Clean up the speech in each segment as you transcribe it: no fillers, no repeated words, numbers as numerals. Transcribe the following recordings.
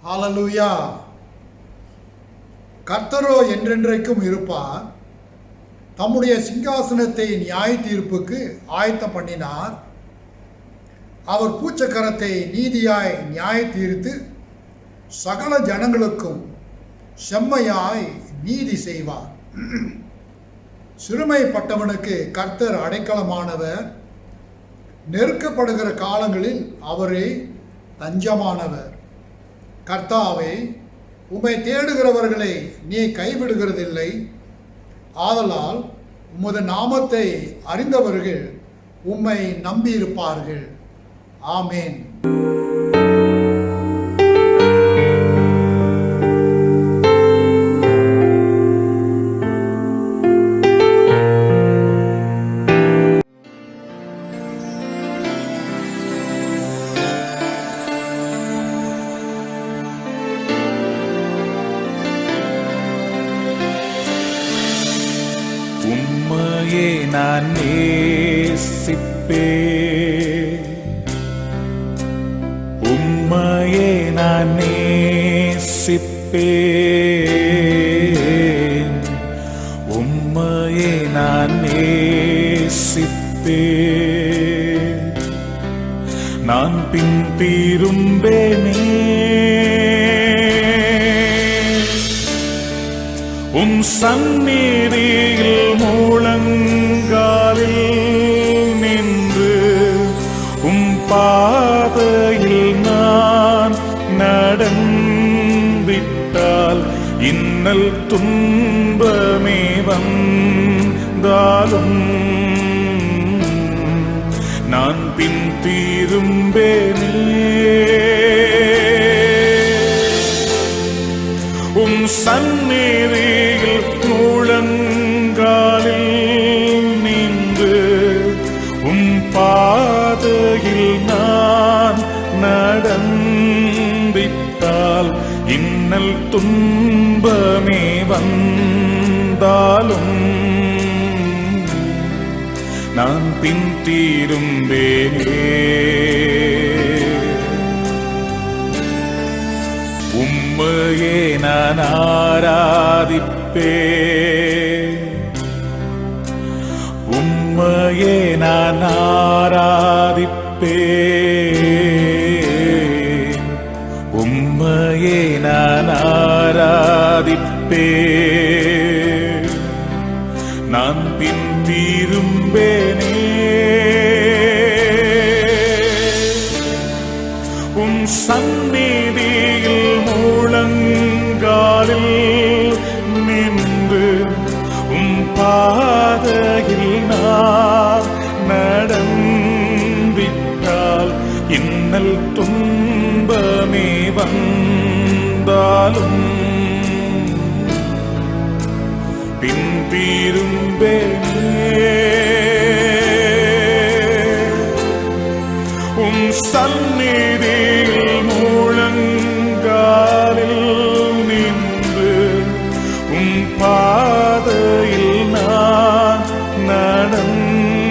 ஹல்லேலூயா. கர்த்தரோ என்றென்றைக்கும் இருப்பார். தம்முடைய சிங்காசனத்தை நியாய தீர்ப்புக்கு ஆயத்தம் பண்ணினார். அவர் பூச்சக்கரத்தை நீதியாய் நியாய தீர்த்து சகல ஜனங்களுக்கும் செம்மையாய் நீதி செய்வார். சிறுமைப்பட்டவனுக்கு கர்த்தர் அடைக்கலமானவர். நெருக்கப்படுகிற காலங்களில் அவரே தஞ்சமானவர். கர்த்தாவே, உம்மை தேடுகிறவர்களை நீ கைவிடுகிறதில்லை. ஆதலால் உமது நாமத்தை அறிந்தவர்கள் உம்மை நம்பியிருப்பார்கள். ஆமேன். உம்மையே நான் நேசிப்பேன், உம்மையே நான் நேசிப்பேன், உம்மையே நான் நேசிப்பேன். நான் பின் திரும்பேனே உம் சந்நிதியில் முழங்காலில் நின்று உம் பாதையில் நான் நடந்திட்டால் இன்னல் துன்பமே வந்தாலும் நான் பின் திரும்பேனே. உம் சந்நிதியில் முழங்காலில் நின்று உம் பாதையில் நான் நடந்திட்டால் இன்னல் துன்பமே வந்தாலும் நான் பின் திரும்பேனே. உம்மையே நான் ஆராதிப்பேன், உம்மையே நான் ஆராதிப்பேன், உம்மையே நான் ஆராதிப்பேன். நான் பின் திரும்பேனே. உம் சந்நிதியில் முழங்காலில் நின்று உம் பாதையில் நான் நடந்திட்டால் இன்னல் துன்பமே வந்தாலும் பின் திரும்பேனே. உம் சந்நிதியில் முழங்காலில் நின்று உம் பாதையில் நான் நடந்திட்டால்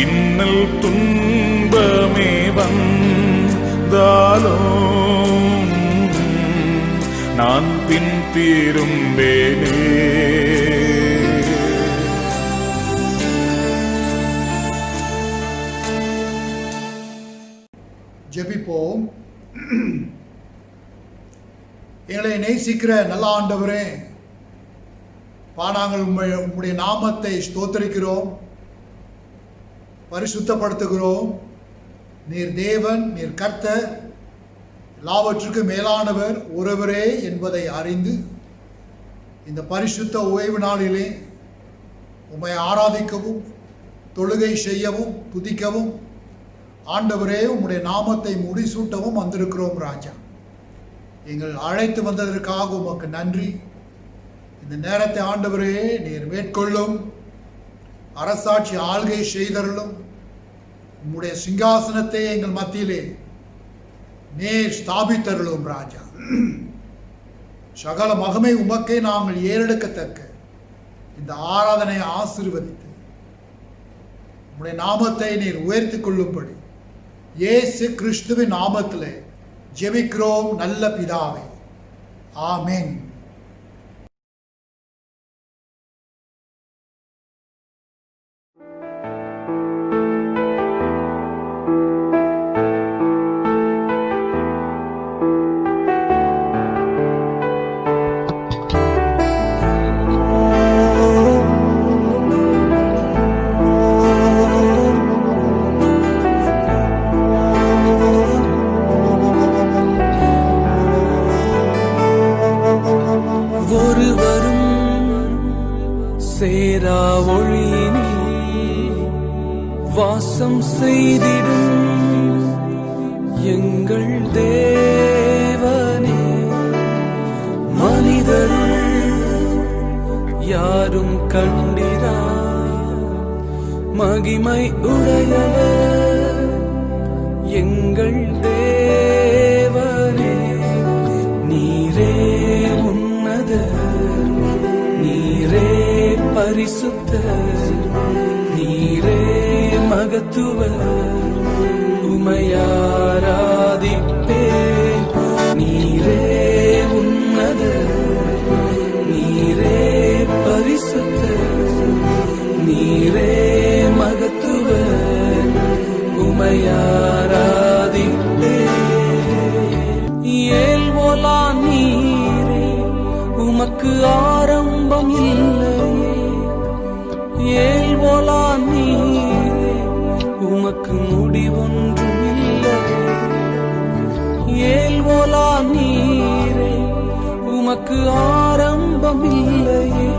இன்னல் துன்பமே வந்தாலும் நான் பின் திரும்பேனே. ஜெபிப்போம். எங்களை நேசிக்கிற நல்ல ஆண்டவரே, நாங்கள் உம்முடைய நாமத்தை ஸ்தோத்திரிக்கிறோம், பரிசுத்தப்படுத்துகிறோம். நீர் தேவன், நீர் கர்த்தர். எல்லாவற்றுக்கும் மேலானவர் ஒருவரே என்பதை அறிந்து இந்த பரிசுத்த ஓய்வு நாளிலே உம்மை ஆராதிக்கவும் தொழுகை செய்யவும் துதிக்கவும் ஆண்டவரே உம்முடைய நாமத்தை முடிசூட்டவும் வந்திருக்கிறோம் ராஜா. எங்கள் அழைத்து வந்ததற்காக உமக்கு நன்றி. இந்த நேரத்தை ஆண்டவரே நீர் மேற்கொள்ளும், அரசாட்சி ஆள்கை செய்தருளும். உம்முடைய சிங்காசனத்தை எங்கள் மத்தியிலே நீர் ஸ்தாபித்தருளும் ராஜா. சகல மகிமை உமக்கே நாங்கள் ஏறெடுக்கத்தக்க இந்த ஆராதனையை ஆசீர்வதித்து உம்முடைய நாமத்தை நீர் உயர்த்தி கொள்ளும்படி இயேசு கிறிஸ்துவின் நாமத்திலே ஜெபிக்கிறோம் நல்ல பிதாவே, ஆமென். சேரா ஒளியினில் வாசம் செய்திடும் எங்கள் தேவனே, மனிதர் யாரும் கண்டிரா மகிமை உடையவர் எங்கள் தேவனே. நீரே உன்னதர், நீரே பரிசுத்தர், நீரே மகத்துவர், உமையாராதிப்பேன். நீரே உன்னதர், நீரே பரிசுத்தர், நீரே மகத்துவர், உமையாராதிப்பேன். ஏல்வோலா நீரே உமக்கு ஆரம்பம் இல்லையே, ஏல்வோலா நீரே உமக்கு முடிவொன்றும் இல்லையே, ஏல்வோலா நீரே உமக்கு ஆரம்பம் இல்லையே,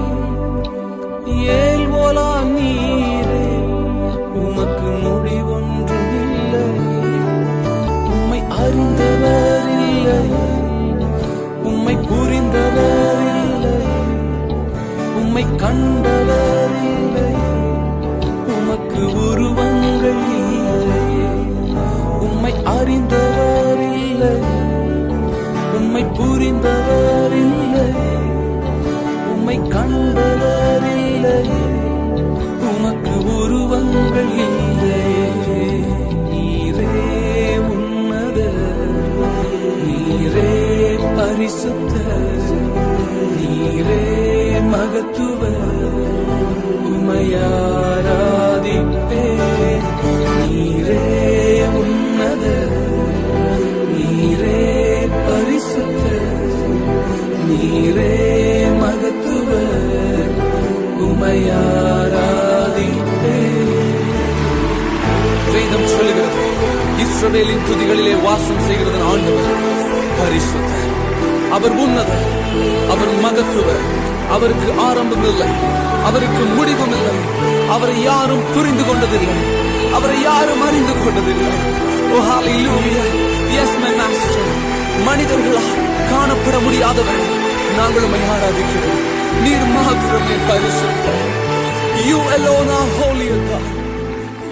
ஏல்வோலா நீரே உமக்கு முடிவொன்றும் இல்லையே. உம்மை அறிந்தவர் இல்லையே, உம்மை புரிந்தவர் இல்லையே, உம்மை கண்டவர் இல்லையே, உமக்கு உருவங்கள் இல்லையே. உம்மை அறிந்தவர் இல்லையே, உம்மை புரிந்தவர் இல்லையே, உம்மை கண்டவர் இல்லையே, உமக்கு உருவங்கள் இல்லையே. நீரே உன்னதர், நீரே பரிசுத்தர், நீரே மகத்துவர், உமையாராதிப்பேன். நீரே உன்னதர், நீரே பரிசுத்தர், நீரே மகத்துவர், உமையாராதிப்பேன். வேதம் சொல்லுகிறது, இஸ்ரவேலின் துதிகளிலே வாசம் செய்கிறது ஆண்டவர் பரிசுத்தர், அவர் உன்னதர், அவர் மகத்துவர், அவருக்கு ஆரம்பம் இல்லை, அவருக்கு முடிவும் இல்லை, அவரை யாரும் புரிந்து கொண்டதில்லை, அவரை யாரும் அறிந்து கொண்டதில்லை. ஓ ஹalleluya, எஸ் மை மாஸ்டர். மனிதர்களால் காணப்பட முடியாதவரை நாங்கள் உம்மை ஆராதிக்கிறோம். நீர் மாத்திரமே பரிசுத்தர். You alone are holy, God.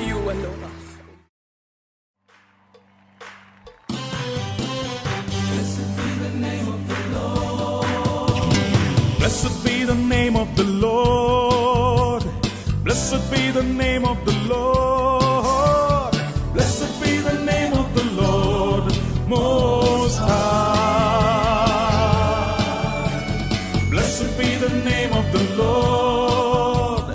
You alone are holy. Blessed be the name of the Lord. Blessed be the name of the Lord. Blessed be the name of the Lord. Blessed be the name of the Lord Most High. Blessed be the name of the Lord.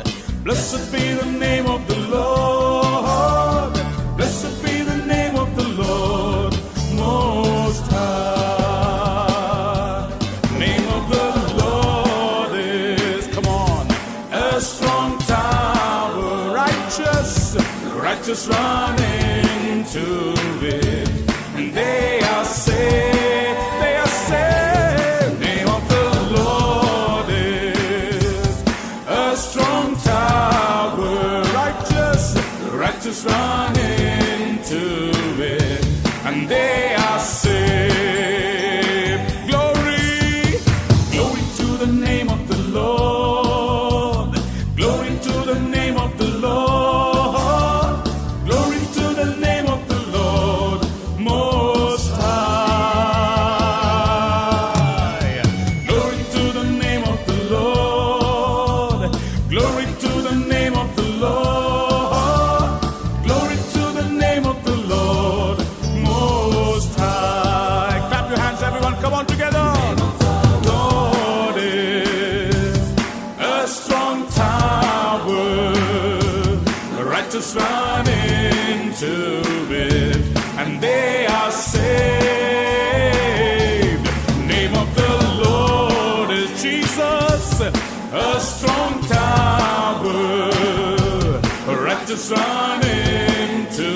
Blessed be the name of the Lord. Blessed be the name of the Lord Most High. Name of the Lord is, come on, a strong tower, righteous run into it, and they are saved. just run into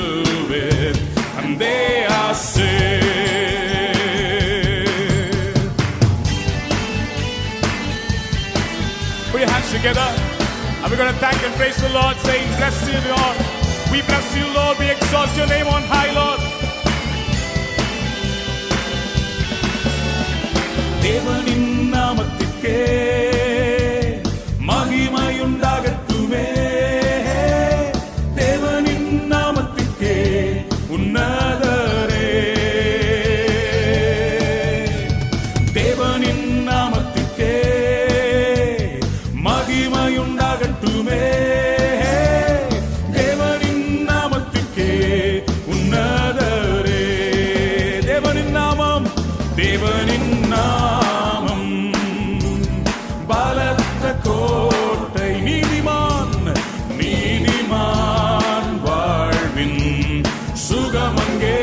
it, and they are saved. Put your hands together, and we're going to thank and praise the Lord, saying, bless you, Lord. We bless you, Lord. We exalt your name on high, Lord. தேவனின் நாமத்திற்கே மகிமையுண்டாகட்டுமே. தேவனின் நாமத்திற்கே உன்னதரே. தேவனின் நாமத்திற்கே மகிமையுண்டாகட்டுமே. தேவனின் நாமத்திற்கே உன்னதரே. தேவனின் நாமம், தேவனின் நாமம் பலத்த கோட்டை. நீதிமான், நீதிமான் வாழ்வின் சுகமங்கே.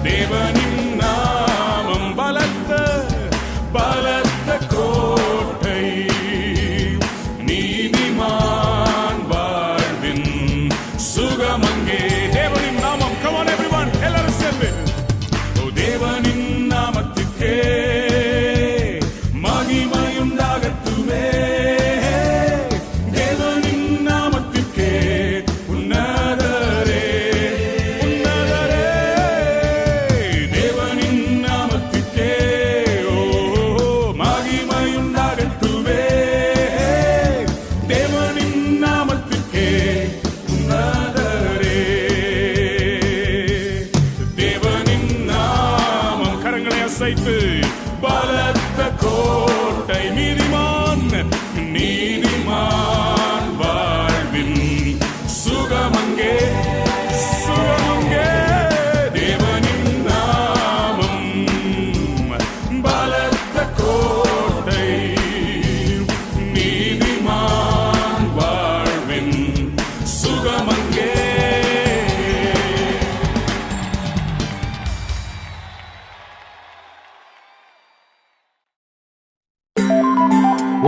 தேவனின் நாமம் பலத்த பலத்த கோட்டை. நீதிமான் வாழ்வின் சுகமங்கே. தேவனின் நாமம். Come on everyone, எல்லாரும் சேர்ந்து. தேவனின் நாமத்துக்கே மகிமையுண்டாகட்டுமே. தேவனின் நாமத்துக்கே உன்னதரே, உன்னதரே. தேவனின் நாமத்துக்கே மகிமையுண்டாகட்டுமே. தேவனின் நாமத்துக்கே உன்னதரே. தேவனின் நாமம். கரங்களை அசைத்து பலத்த கோட்டை. நீதிமான், நீதிமான் வாழ்வின் சுகமங்கே, சுகமங்கே. தேவனின் நாமம் பலத்த கோட்டை. நீதிமான் வாழ்வின் சுகமங்கே.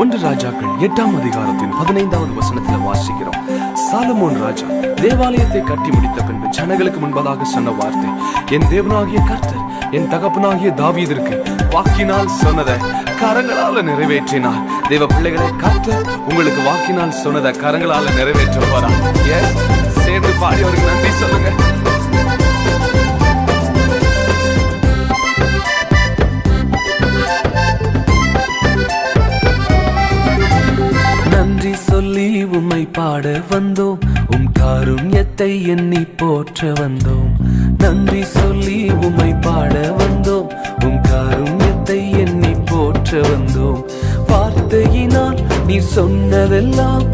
ஒன்று ராஜாக்கள் 8ஆம் அதிகாரத்தின் 15வது வசனத்துல வாசிக்கிறோம். சாலமோன் ராஜா தேவாலயத்தை கட்டி முடித்த பின்பு ஜனங்களுக்கு முன்பதாக சொன்ன வார்த்தை, என் தேவனாகிய கர்த்தர் என் தகப்பனாகிய தாவீதிற்கு வாக்கினால் சொன்னதை கரங்களால நிறைவேற்றினார். தேவ பிள்ளைகளை, கர்த்தர் உங்களுக்கு வாக்கினால் சொன்னதை கரங்களால நிறைவேற்ற போறார். சேர்ந்து பாடி அவருக்கு நன்றி சொல்லுங்க. நன்றி சொல்லி உம்மை பாட வந்தோம், உம் காருண்யத்தை எண்ணி போற்ற வந்தோம். நன்றி சொல்லி உம்மை பாட வந்தோம், உம் காருண்யத்தை எண்ணி போற்ற வந்தோம். வார்த்தையினால் நீர் சொன்னதெல்லாம்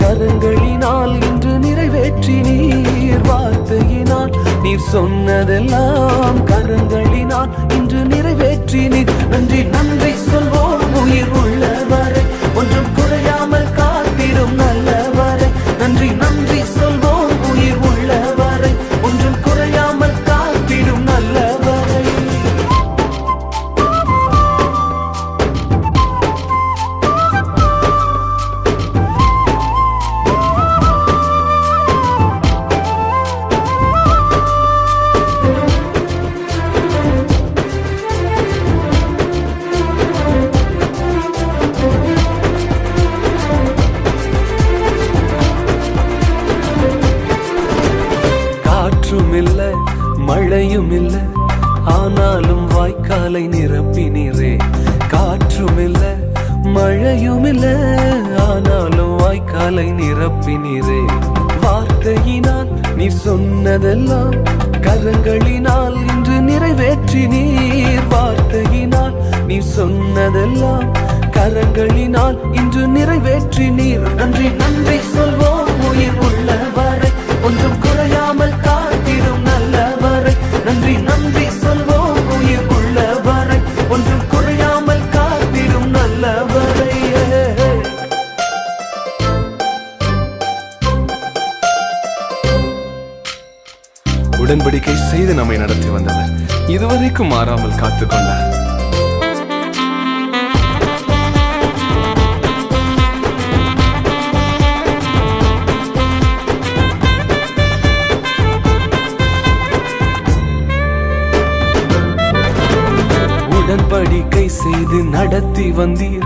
கரங்களினால் இன்று நிறைவேற்றினீர். வார்த்தையினால் நீர் சொன்னதெல்லாம் கரங்களினால் இன்று நிறைவேற்றினீர். நன்றி நன்றி சொல்வோம் உயிர் உள்ளவரை, ஒன்றும் குறையாமல் காத்திடும் நல்லவரை. நன்றி நன்றி சொல்வோம் உயிர் உள்ளவரை, ஒன்றும் குறையாமல் காத்திடும் நல்லவரை. மழையும் இல்ல, ஆனாலும் வாய்க்காலை நிரப்பினீரே. காற்றும் இல்ல, மழையும் இல்ல, ஆனாலும் வாய்க்காலை நிரப்பினீரே. வார்த்தையினால் நீ சொன்னதெல்லாம் கரங்களினால் இன்று நிறைவேற்றினீர். வார்த்தையினால் நீ சொன்னதெல்லாம் கரங்களினால் இன்று நிறைவேற்றினீர். நன்றி நன்றி சொல்வோம் உயிர் உள்ளவரை, ஒன்றும் குறையாமல் காத்திடும் நல்லவரை. நன்றி நன்றி சொல்வோம் உயிர் உள்ளவரை, ஒன்றும் குறையாமல் காத்திடும் நல்லவரை. உடன்படிக்கை செய்து நம்மை நடத்தி வந்தவர் இதுவரைக்கும் மாறாமல் காத்துக்கொண்டார். செய்து நடத்தி வந்தீர்,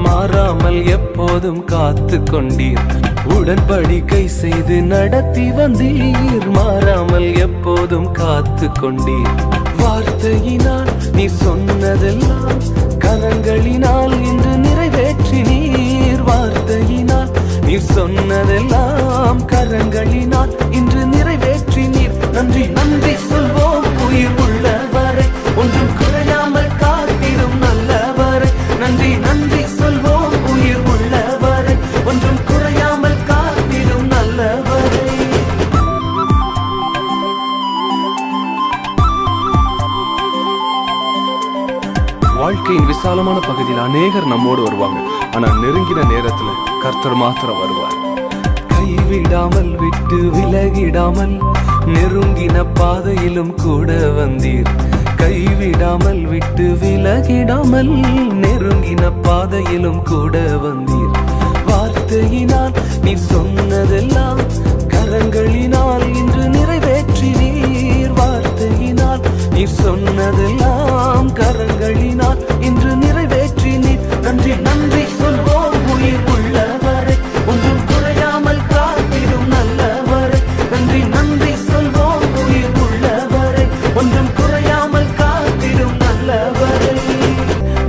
மாறாமல் எப்போதும் காத்து கொண்டீர். உடன்படிக்கை செய்து நடத்தி வந்தீர், மாறாமல் எப்போதும் காத்து கொண்டீர். வார்த்தையினால் நீ சொன்னதெல்லாம் கரங்களினால் இன்று நிறைவேற்றினீர். வார்த்தையினால் நீ சொன்னதெல்லாம் கரங்களினால் இன்று நிறைவேற்றினீர். நன்றி நன்றி சொல்வோம் உயிர் உள்ளவரை, ஒன்றும் குறையாமல் காத்திடும் நல்லவரை. நன்றி நன்றி சொல்வோம் உயிர் உள்ளவரை, ஒன்றும் குறையாமல் காத்திடும் நல்லவரை. வாழ்க்கையின் விசாலமான பகுதியில் அநேகர் நம்மோடு வருவாங்க, ஆனா நெருங்கின நேரத்துல கர்த்தர் மாத்திரம் வருவார். கைவிடாமல் விட்டு விலகிடாமல் நெருங்கின பாதையிலும் கூட வந்தீர். கைவிடாமல் விட்டு விலகிடாமல் நெருங்கின பாதையிலும் கூட வந்தீர். வார்த்தையினால் நீ சொன்னதெல்லாம் கரங்களினால் இன்று நிறைவேற்றினீர். வார்த்தையினால் நீ சொன்னதெல்லாம் கரங்களினால் இன்று நிறைவேற்றினீர். நன்றி நன்றி சொல்வோம் உயிர் உள்ளவரை, ஒன்றும் குறையாமல் காத்திடும் நல்லவரை. நன்றி நன்றி சொல்வோம் உயிர் உள்ளவரை, ஒன்றும் குறையாமல் காத்திடும் நல்லவரை.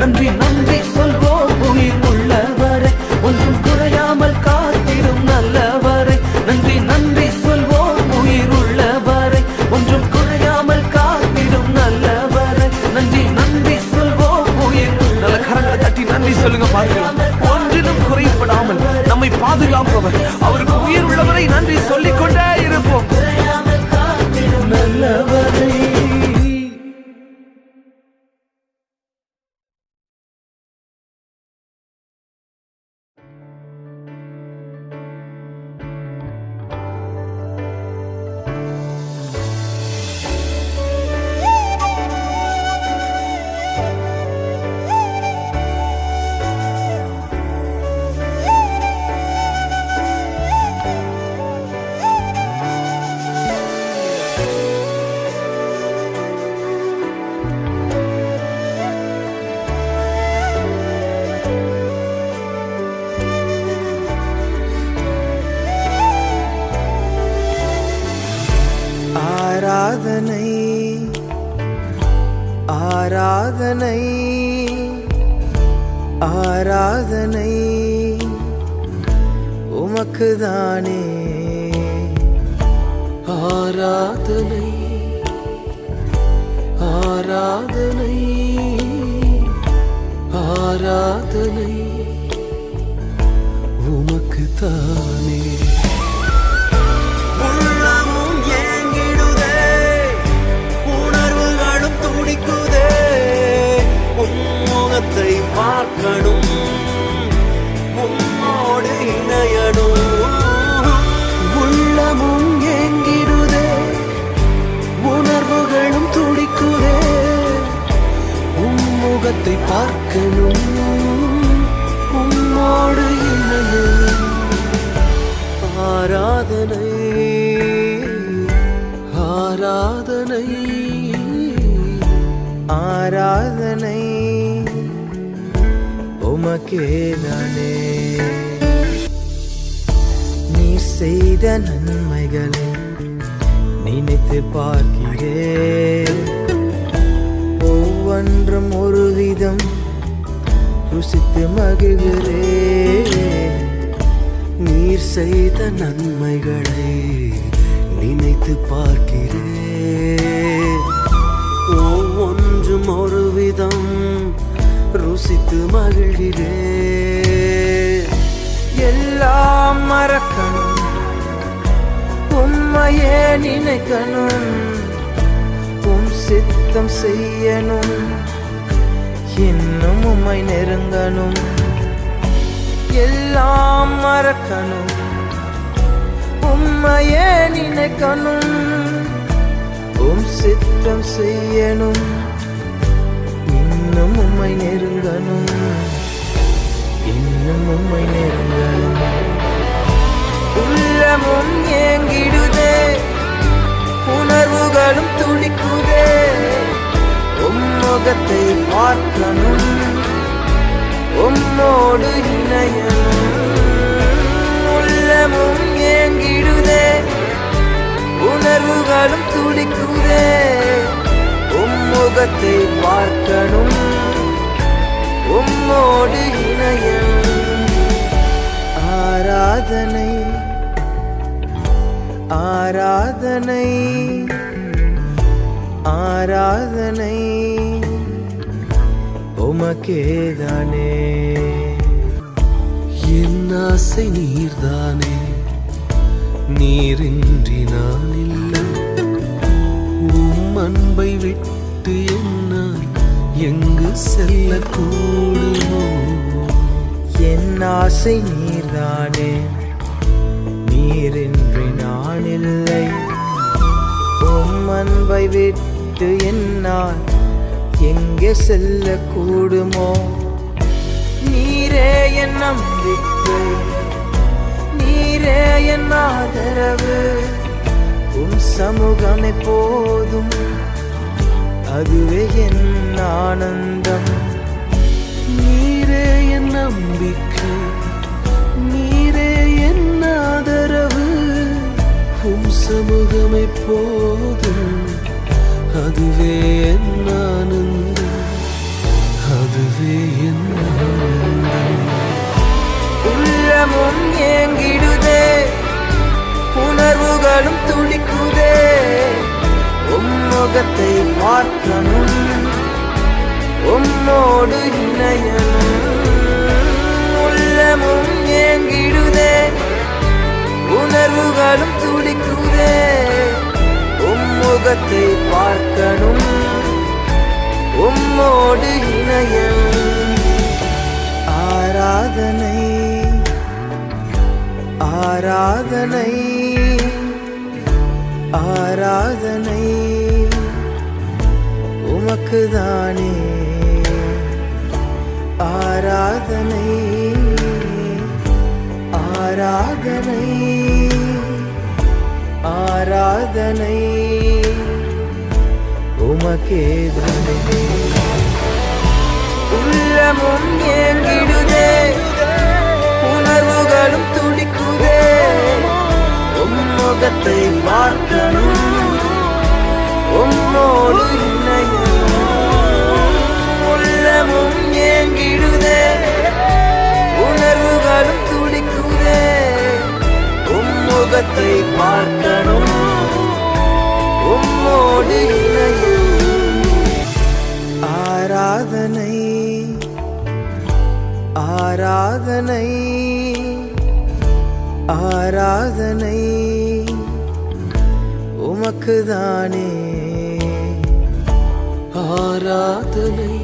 நன்றி நன்றி சொல்வோம் உயிர் உள்ளவரை, ஒன்றும் குறையாமல் காத்திடும் நல்லவரை. நன்றி நன்றி சொல்வோம் உயிர் உள்ளவரை, ஒன்றும் குறையாமல் காத்திடும் நல்லவரை. நன்றி நன்றி சொல்வோம் உயிர். நல்ல கரங்களை தட்டி நன்றி சொல்லுங்க பார்க்கலாம். ஒன்றிலும் குறைப்படாமல் நம்மை பாதுகாப்பவர், அவருக்கு உயிர் உள்ளவரை நன்றி சொல்லிக் கொண்டே இருப்போம். நல்லவரை. ஆராதனை ஆராதனை ஆராதனை உமக்குதானே. ஆராதனை ஆராதனை ஆராதனை உமக்கு தானே. உள்ளமும் ஏங்கிடுதே, உணர்வுகளும் துடிக்குதே, உன்முகத்தை பார்க்கணும், உம்மோடு இணையணும். உள்ளமும் ஏங்கிடுதே, உணர்வுகளும் துடிக்குதே, உம்முகத்தை பார்க்கணும், உம்மோடு இணையணும். ஆராதனை ஆராதனை ஆராதனை உமக்கேதானே. நீ செய்த நன்மைகளை நினைத்து பார்க்கிறேன், ஒவ்வொன்றும் ஒரு விதம் ருசித்து மகிழ்கிறேன். நீர் செய்த நன்மைகளை நினைத்து பார்க்கிறேன், ஒவ்வொன்றும் ஒரு விதம் ருசித்து மகிழ்கிறேன். எல்லாம் மறக்கணும், உம்மையே நினைக்கணும், உம் சித்தம் செய்யணும், இன்னும் உம்மை நெருங்கணும். எல்லாம் மறக்கணும், உம்மையே நினைக்கணும், உம் சித்தம் செய்யணும், இன்னும் உம்மை நெருங்கணும், இன்னும் உம்மை நெருங்கணும். உள்ளமும் ஏங்கிடுதே, உணர்வுகளும் துடிக்குதே, உம்முகத்தை பார்க்கணும், உம்மோடு இணையணும் உள்ளமும் ஏங்கிடுதே உணர்வுகளும் துடிக்குதே உம்முகத்தை பார்க்கணும் உம்மோடு இணையணும் ஆராதனை ஆராதனை ஆராதனை உமக்கேதானே என் ஆசை நீர்தானே நீரின்றி நான் இல்லை உம் அன்பை விட்டு என்னால் எங்கு செல்லக்கூடுமோ என் ஆசை நீர்தானே நீரின்றி நான் இல்லை உம் அன்பை விட்டு என்னால் எங்கே செல்லக்கூடுமோ நீரே என் நம்பிக்கை நீரே என் ஆதரவு உம் சமூகமே போதும் அதுவே என் ஆனந்தம் நீரே என் நம்பிக்கை நீரே என் ஆதரவு உம் சமூகமை போதும் அதுவே என் ஆனந்தம் அதுவே என் ஆனந்தம் உள்ளமும் ஏங்கிடுதே உணர்வுகளும் துடிக்குதே உம்முகத்தை பார்க்கணும் உம்மோடு இணையணும் உள்ளமும் ஏங்கிடுதே உணர்வுகளும் துடிக்குதே உம்முகத்தை பார்க்கணும் உம்மோடு இணையணும் ஆராதனை ஆராதனை ஆராதனை உமக்குதானே ஆராதனை ஆராதனை ஆராதனை உமக்கேதானே உள்ளமும் ஏங்கிடுதே உணர்வுகளும் துடிக்குதே உம்முகத்தை பார்க்கணும் உம்மோடு இணையணும் உள்ளமும் ஏங்கிடுதே உணர்வுகளும் துடிக்குதே உம்முகத்தை பார்க்கணும் உம்மோடு இணையணும் ஆராதனை ஆராதனை ஆராதனை உமக்குதானே ஆராதனை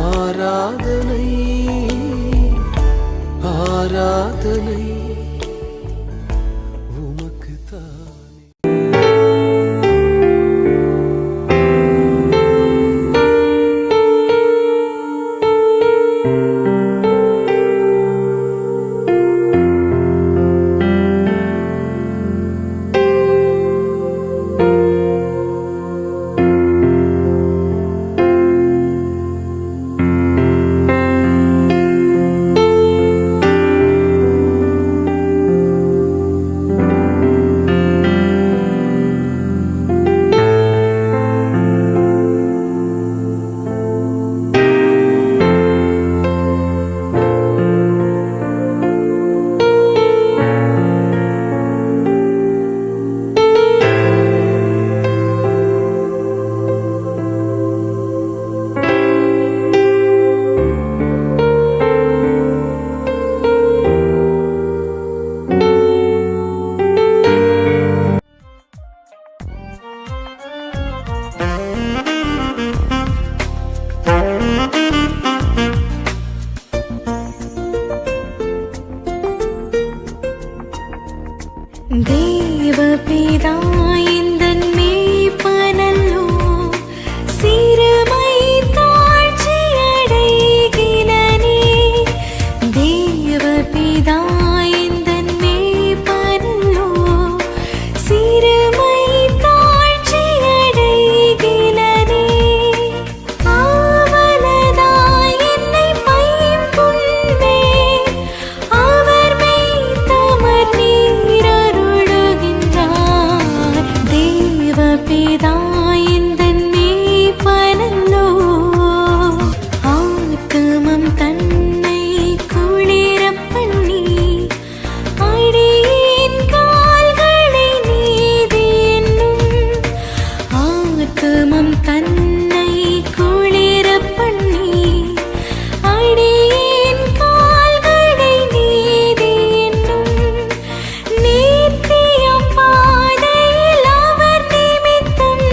ஆராதனை ஆராதனை உமக்குத்தானே தேவபிதா எந்தன் மேய்ப்பனல்லோ. ஆத்துமம் தன்னை குளிரப் பண்ணி அடியேன் கால்களை நீதி என்னும். ஆத்துமம் தன்னை குளிரப் பண்ணி அடியேன் கால்களை நீதி என்னும். நித்திய பாதையில் அவர் நிமித்தம்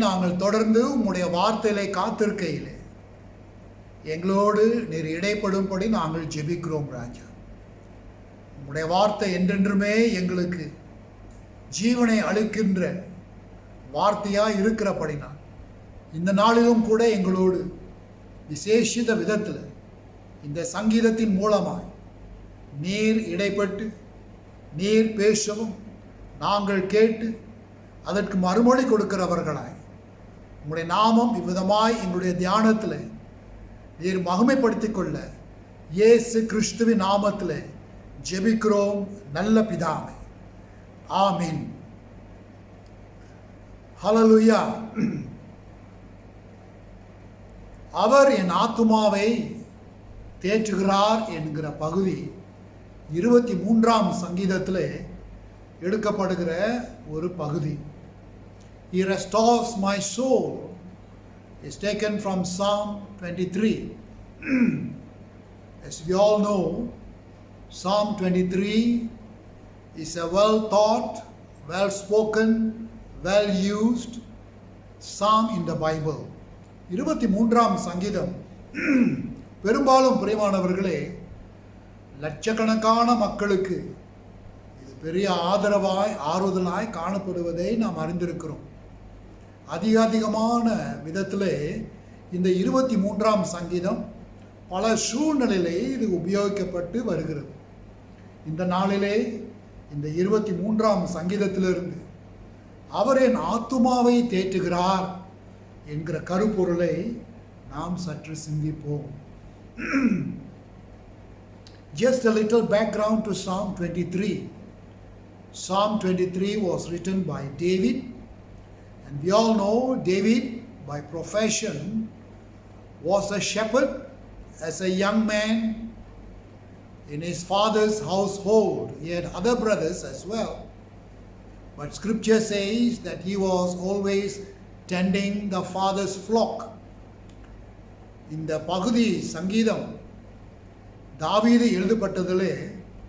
நாங்கள் தொடர்ந்து உம்முடைய வார்த்தையிலே காத்திருக்கையிலே எங்களோடு நீர் இடைப்படும்படி நாங்கள் ஜெபிக்கிறோம் ராஜா. உம்முடைய வார்த்தை என்றென்றுமே எங்களுக்கு ஜீவனை அளிக்கின்ற வார்த்தையாக இருக்கிறபடினால் இந்த நாளிலும் கூட எங்களோடு விசேஷித்த விதத்தில் இந்த சங்கீதத்தின் மூலமாய் நீர் இடைப்பட்டு நீர் பேசவும் நாங்கள் கேட்டு அதற்கு மறுமொழி கொடுக்கிறவர்களாய் உங்களுடைய நாமம் இவ்விதமாய் எங்களுடைய தியானத்தில் நீர் மகிமைப்படுத்திக் கொள்ள இயேசு கிறிஸ்துவின் நாமத்தில் ஜெபிக்கிறோம் நல்ல பிதாவே, ஆமீன். ஹல்லேலூயா. அவர் என் ஆத்துமாவை தேற்றுகிறார் என்கிற பகுதி 23ஆம் சங்கீதத்தில் எடுக்கப்படுகிற ஒரு பகுதி. He restores my soul is taken from Psalm 23. As we all know, Psalm 23 is a well thought, well spoken, well used psalm in the Bible. 23ஆம் சங்கீதம் பெரும்பாலும் பிரியமானவர்களே லட்சக்கணக்கான மக்களுக்கு இது பெரிய ஆறுதலாய் காணப்படுவதை நாம் அறிந்திருக்கிறோம். அதிகமான விதத்தில் இந்த 23ஆம் சங்கீதம் பல சூழ்நிலையிலே இது உபயோகிக்கப்பட்டு வருகிறது. இந்த நாளிலே இந்த 23ஆம் சங்கீதத்திலிருந்து அவர் என் ஆத்துமாவை தேற்றுகிறார் என்கிற கருப்பொருளை நாம் சற்று சிந்திப்போம். Just a little background to Psalm 23. Psalm 23 was written by David, and we all know David by profession was a shepherd as a young man in his father's household. He had other brothers as well, but scripture says that he was always tending the father's flock. இந்த பகுதி சங்கீதம் தாவீது எழுதப்பட்டதிலே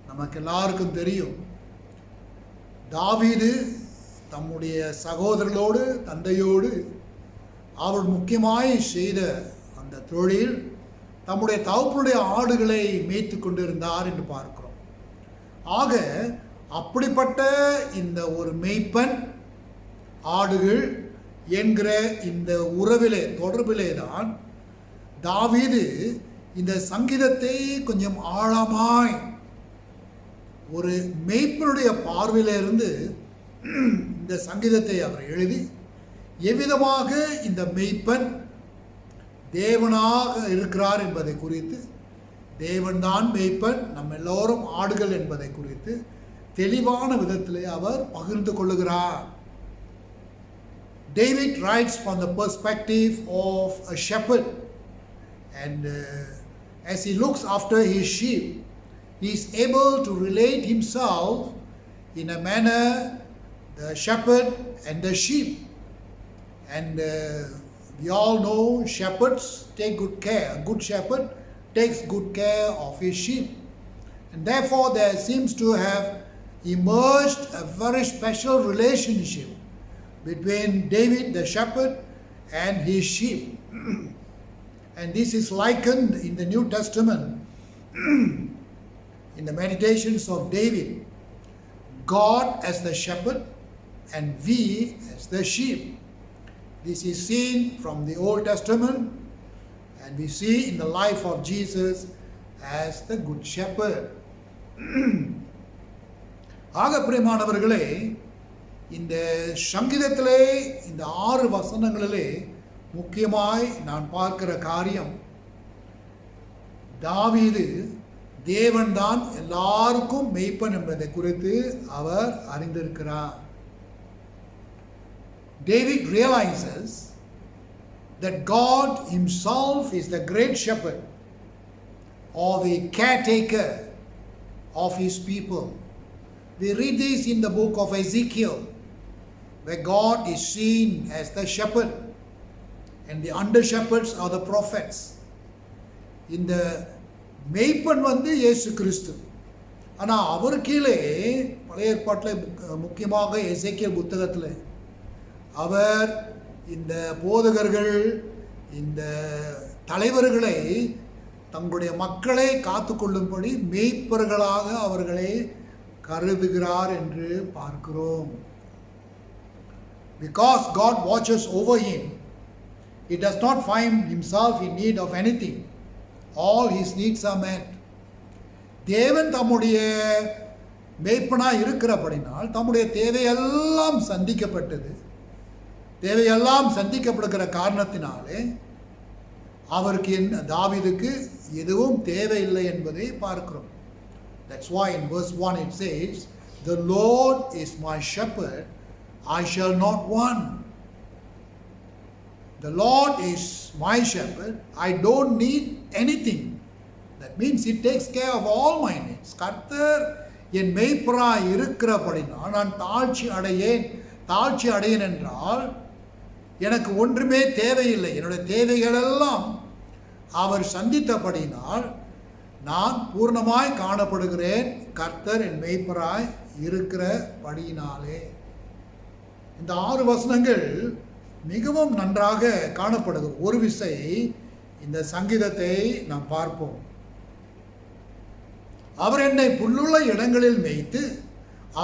நமக்கு எல்லாருக்கும் தெரியும். தாவீது தம்முடைய சகோதரர்களோடு தந்தையோடு அவர் முக்கியமாய் செய்த அந்த தொழில் தம்முடைய தகப்பனுடைய ஆடுகளை மேய்த்து கொண்டிருந்தார் என்று பார்க்கிறோம். ஆக அப்படிப்பட்ட இந்த ஒரு மேய்ப்பன் ஆடுகள் என்கிற இந்த தொடர்பிலே தான் தாவீது இந்த சங்கீதத்தை கொஞ்சம் ஆழமாய் ஒரு மேய்ப்பனுடைய பார்வையிலிருந்து இந்த சங்கீதத்தை அவர் எழுதி எவ்விதமாக இந்த மேய்ப்பன் தேவனாக இருக்கிறார் என்பதை குறித்து, தேவன்தான் மேய்ப்பன், நம்ம எல்லோரும் ஆடுகள் என்பதை குறித்து தெளிவான விதத்திலே அவர் பகிர்ந்து கொள்ளுகிறார். David writes from the perspective of a shepherd, and as he looks after his sheep, he is able to relate himself in a manner the shepherd and the sheep. And we all know shepherds take good care. A good shepherd takes good care of his sheep. And therefore there seems to have emerged a very special relationship between David the shepherd and his sheep. And this is likened in the New Testament in the meditations of David, God as the shepherd and we as the sheep. This is seen from the Old Testament, and we see in the life of Jesus as the good shepherd. ஆக பிரியமானவர்களே, இந்த சங்கீதத்திலே இந்த 6 வசனங்களிலே முக்கியமாய் நான் பார்க்கிற காரியம், தாவீது தேவன்தான் எல்லாருக்கும் மெய்ப்பன் என்பதை குறித்து அவர் அறிந்திருக்கிறார். David realizes that God himself is the great shepherd or the caretaker of his people. We read this in the book of Ezekiel, where God is seen as the shepherd and the under shepherds are the prophets. இந்த மெய்ப்பன் இயேசு கிறிஸ்து. ஆனால் அவர் கீழே பழைய ஏற்பாட்டில் முக்கியமாக எசேக்கியேல் புத்தகத்தில் அவர் இந்த போதகர்கள், இந்த தலைவர்களை தங்களுடைய மக்களை காத்துக்கொள்ளும்படி மேய்ப்பர்களாக அவர்களை கருதுகிறார் என்று பார்க்கிறோம். Because God watches over him, he does not find himself in need of anything. All his needs are met. தேவன் தம்முடைய மேய்ப்பனாய் இருக்கிறபடினால் தம்முடைய தேவையெல்லாம் சந்திக்கப்பட்டது. தேவையெல்லாம் சந்திக்கப்படுகிற காரணத்தினாலே அவருக்கு தாவீதுக்கு எதுவும் தேவையில்லை என்பதை பார்க்கிறோம். That's why in verse 1 it says, "The Lord is my shepherd, I shall not want." The Lord is my shepherd, I don't need anything. That means he takes care of all my needs. கர்த்தர் என் மேய்ப்பராய் இருக்கிறபடினால் நான் தாழ்ச்சி அடையேன் என்றால் எனக்கு ஒன்றுமே தேவையில்லை. என்னுடைய தேவைகளெல்லாம் அவர் சந்தித்தபடினால் நான் பூர்ணமாய் காணப்படுகிறேன். கர்த்தர் என் மேய்ப்பராய் இருக்கிறபடியினாலே. இந்த 6 வசனங்கள் மிகவும் நன்றாக காணப்படுது. ஒரு விசை இந்த சங்கீதத்தை நாம் பார்ப்போம். அவர் என்னை புல்லுள்ள இடங்களில் மேய்த்து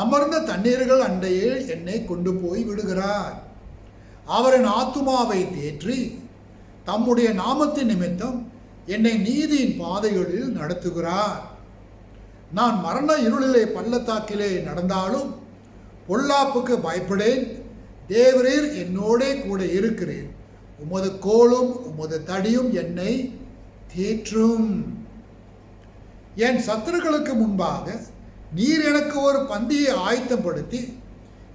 அமர்ந்த தண்ணீர்கள் அண்டையில் என்னை கொண்டு போய் விடுகிறார். அவர் என் ஆத்துமாவை தேற்றி தம்முடைய நாமத்தின் நிமித்தம் என்னை நீதியின் பாதைகளில் நடத்துகிறார். நான் மரண இருளிலே பள்ளத்தாக்கிலே நடந்தாலும் பொல்லாப்புக்கு பயப்படேன். தேவரீர் என்னோடே கூட இருக்கிறேன். உமது கோலும் உமது தடியும் என்னை தேற்றும். என் சத்துருக்களுக்கு முன்பாக நீர் எனக்கு ஒரு பந்தியை ஆயத்தப்படுத்தி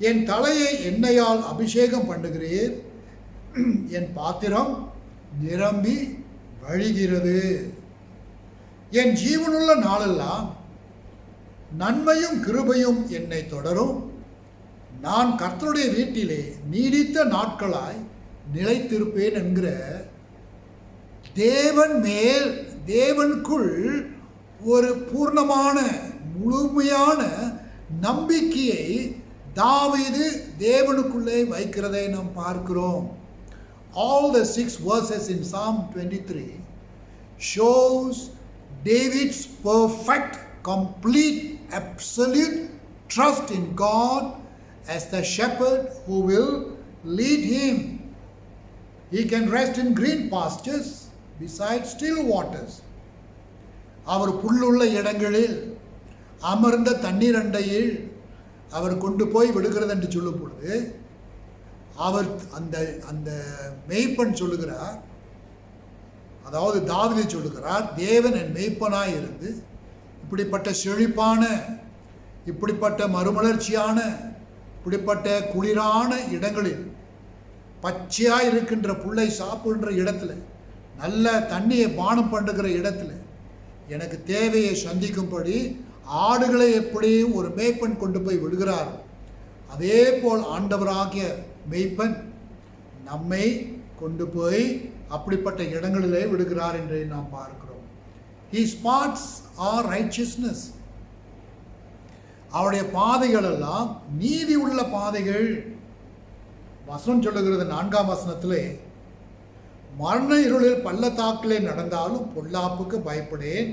என் தலையை எண்ணெயால் அபிஷேகம் பண்ணுகிறீர். என் பாத்திரம் நிரம்பி வழிகிறது. என் ஜீவனுள்ள நாளெல்லாம் நன்மையும் கிருபையும் என்னை தொடரும். நான் கர்த்தருடைய வீட்டிலே நீடித்த நாட்களாய் நிலைத்திருப்பேன் என்கிற தேவனுக்குள் ஒரு பூர்ணமான முழுமையான நம்பிக்கையை தாவீது தேவனுக்குள்ளே வைக்கிறதை நாம் பார்க்கிறோம். All the 6 verses in Psalm 23 shows David's perfect, complete, absolute trust in God as the shepherd who will lead him. He can rest in green pastures beside still waters. அவர் புல்லுள்ள இடங்களில் அமர்ந்த தண்ணீர் அண்டையில் அவர் கொண்டு போய் விடுகிறது என்று சொல்லும் பொழுது அவர் அந்த மேய்ப்பன் சொல்லுகிறார், அதாவது தாவீது சொல்லுகிறார், தேவன் என் மேய்ப்பனாய் இருந்து இப்படிப்பட்ட செழிப்பான, இப்படிப்பட்ட மறுமலர்ச்சியான, இப்படிப்பட்ட குளிரான இடங்களில் பச்சையாக இருக்கின்ற புல்லை சாப்பிடுற இடத்துல, நல்ல தண்ணியை பானம் பண்ணுகிற இடத்துல எனக்கு தேவையை சந்திக்கும்படி ஆடுகளை எப்படி ஒரு மேய்ப்பன் கொண்டு போய் விடுகிறார், அதே போல் ஆண்டவராகிய மேய்ப்பன் நம்மை கொண்டு போய் அப்படிப்பட்ட இடங்களிலே விடுகிறார் என்று நாம் பார்க்கிறோம். His paths are righteousness. அவருடைய பாதைகள் எல்லாம் நீதி உள்ள பாதைகள். வசனம் சொல்லுகிறது 4ஆம் வசனத்திலே, மரண இருளில் பள்ளத்தாக்கிலே நடந்தாலும் பொல்லாப்புக்கு பயப்படேன்.